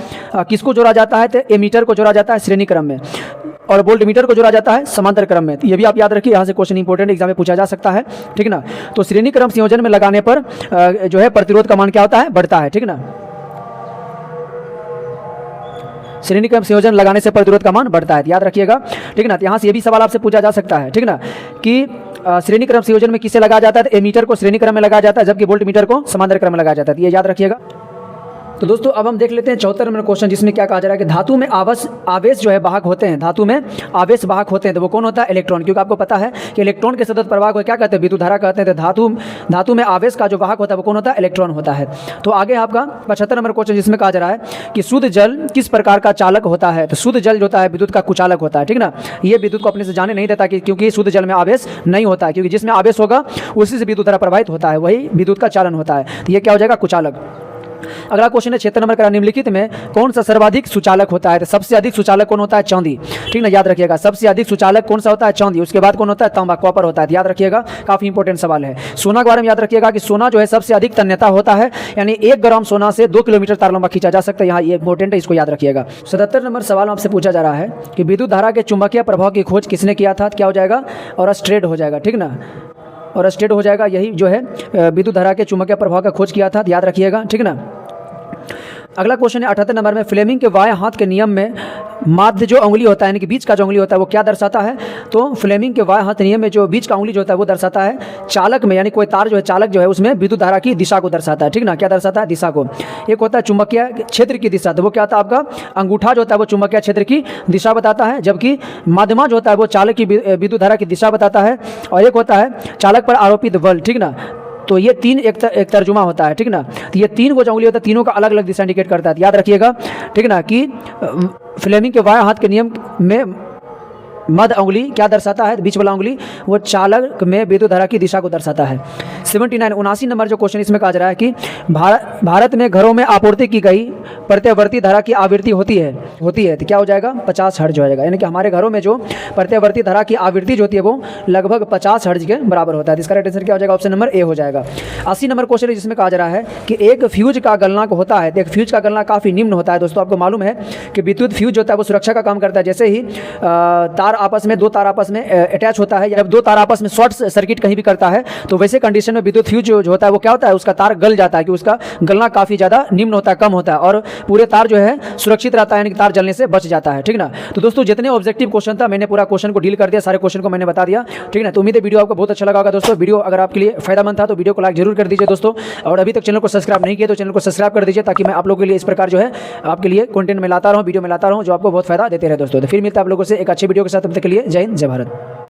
किसको जोड़ा जाता है, तो एमीटर को जोड़ा जाता है श्रेणी क्रम में, और वोल्ट मीटर को जोड़ा जाता है समांतर क्रम में। तो ये भी आप याद रखिए, यहाँ से क्वेश्चन इंपॉर्टेंट एग्जाम में पूछा जा सकता है, ठीक ना। तो श्रेणी क्रम संयोजन में लगाने पर जो है प्रतिरोध का मान क्या होता है, बढ़ता है, ठीक ना। श्रेणी क्रम संयोजन लगाने से प्रतिरोध का मान बढ़ता है, याद रखिएगा, ठीक ना। यहाँ से ये भी सवाल आपसे पूछा जा सकता है, ठीक ना, कि श्रेणी क्रम संयोजन में किसे लगाया जाता है, तो एमीटर को श्रेणी क्रम में लगाया जाता है, जबकि वोल्ट मीटर को समांतर क्रम में लगाया जाता है, ये याद रखिएगा। तो दोस्तों अब हम देख लेते हैं 74 नंबर क्वेश्चन, जिसमें क्या कहा जा रहा है कि धातु में आवेश जो है वाहक होते हैं, धातु में आवेश वाहक होते हैं, तो वो कौन होता है, इलेक्ट्रॉन। क्योंकि आपको पता है कि इलेक्ट्रॉन के सतत प्रवाह को क्या कहते हैं, विद्युत धारा कहते हैं। तो धातु में आवेश का जो वाहक होता है वो कौन होता है, इलेक्ट्रॉन होता है। तो आगे आपका 75 नंबर क्वेश्चन, जिसमें कहा जा रहा है कि शुद्ध जल किस प्रकार का चालक होता है। तो शुद्ध जल जो होता है विद्युत का कुचालक होता है, ठीक ना। ये विद्युत को अपने से जाने नहीं देता, क्योंकि शुद्ध जल में आवेश नहीं होता है, क्योंकि जिसमें आवेश होगा उसी से विद्युत धारा प्रवाहित होता है, वही विद्युत का चालन होता है। तो ये क्या हो जाएगा, कुचालक। अगला क्वेश्चन है 76 नंबर का, निम्नलिखित में कौन सा सर्वाधिक सुचालक होता है? तो सबसे अधिक सुचालक कौन होता है? चांदी। ठीक ना, याद रखिएगा, सबसे अधिक सुचालक कौन सा होता है? चांदी। उसके बाद कौन होता है? तांबा, कॉपर होता है। याद रखिएगा, काफी इंपॉर्टेंट सवाल है। सोना के बारे में याद रखिएगा कि सोना जो है सबसे अधिक तन्यता होता है, यानी 1 ग्राम सोना से 2 किलोमीटर तार लंबा खींचा जा सकता है। यहाँ ये इंपॉर्टेंट है, इसको याद रखिएगा। 77 नंबर सवाल आपसे पूछा जा रहा है कि विद्युत धारा के चुंबकीय प्रभाव की खोज किसने किया था? क्या हो जाएगा? और स्ट्रेट हो जाएगा। ठीक ना, और स्ट्रेट हो जाएगा, यही जो है विद्युत धारा के चुंबकीय प्रभाव का खोज किया था, याद रखिएगा। ठीक ना। अगला क्वेश्चन है 78 नंबर में, फ्लेमिंग के बाएं हाथ के नियम में माध्य जो उंगली होता है, यानी कि बीच का जो उंगली होता है, वो क्या दर्शाता है? तो फ्लेमिंग के बाएं हाथ नियम में जो बीच का उंगली जो होता है वो दर्शाता है चालक में, यानी कोई तार जो है चालक जो है उसमें विद्युत धारा की दिशा को दर्शाता है। ठीक ना, क्या दर्शाता है? दिशा को। एक होता है चुंबकीय क्षेत्र की दिशा, तो वो क्या होता है? आपका अंगूठा जो होता है वो चुंबकीय क्षेत्र की दिशा बताता है, जबकि माध्यमा जो होता है वो चालक की विद्युत धारा की दिशा बताता है। और एक होता है चालक पर आरोपित बल। ठीक ना, तो ये तीन एक तर्जुमा होता है। ठीक ना, तो ये 3 को जो उंगली होता है तीनों का अलग अलग दिशा इंडिकेट करता है, याद रखिएगा। ठीक ना, कि फ्लेमिंग के बाएं हाथ के नियम में मध्य उंगली क्या दर्शाता है? बीच वाला उंगली वो चालक में विद्युत धारा की दिशा को दर्शाता है। 79 नंबर जो क्वेश्चन इसमें कहा जा रहा है कि भारत में घरों में आपूर्ति की गई प्रत्यावर्ती धारा की आवृत्ति होती है तो क्या हो जाएगा? 50 हर्ट्ज हो जाएगा। यानी कि हमारे घरों में जो प्रत्यावर्ती धारा की आवृत्ति जो होती है वो लगभग 50 हर्ट्ज के बराबर होता है। इसका राइट आंसर क्या हो जाएगा? ऑप्शन नंबर ए हो जाएगा। 80 नंबर क्वेश्चन है जिसमें कहा जा रहा है कि एक फ्यूज का गलनांक होता है, तो एक फ्यूज का गलनांक काफ़ी निम्न होता है। दोस्तों आपको मालूम है कि विद्युत फ्यूज होता है वो सुरक्षा का काम करता है। जैसे ही दो तार आपस में अटैच होता है, या जब 2 तार आपस में शॉर्ट सर्किट कहीं भी करता है, तो वैसे कंडीशन में विद्युत फ्यूज जो होता है वो क्या होता है? उसका तार गल जाता है, कि उसका गलना काफ़ी ज़्यादा निम्न होता है, कम होता है, और पूरे तार जो है सुरक्षित रहता है, यानी कि तार जलने से बच जाता है। ठीक ना, तो दोस्तों जितने ऑब्जेक्टिव क्वेश्चन था मैंने पूरा क्वेश्चन को डील कर दिया, सारे क्वेश्चन को मैंने बता दिया। ठीक ना, तो उम्मीद है वीडियो आपको बहुत अच्छा लगा होगा। दोस्तों वीडियो अगर आपके लिए फायदामंद था तो वीडियो को लाइक जरूर कर दीजिए दोस्तों, और अभी तक चैनल को सब्सक्राइब नहीं किया तो चैनल को सब्सक्राइब कर दीजिए, ताकि मैं आप लोगों के लिए इस प्रकार जो है आपके लिए कंटेंट में लाता रहूँ, वीडियो में लाता रहूँ जो आपको बहुत फायदा देते रहे दोस्तों। तो फिर मिलता है आप लोगों से एक अच्छे वीडियो के साथ, तब तक के लिए जय हिंद, जय भारत।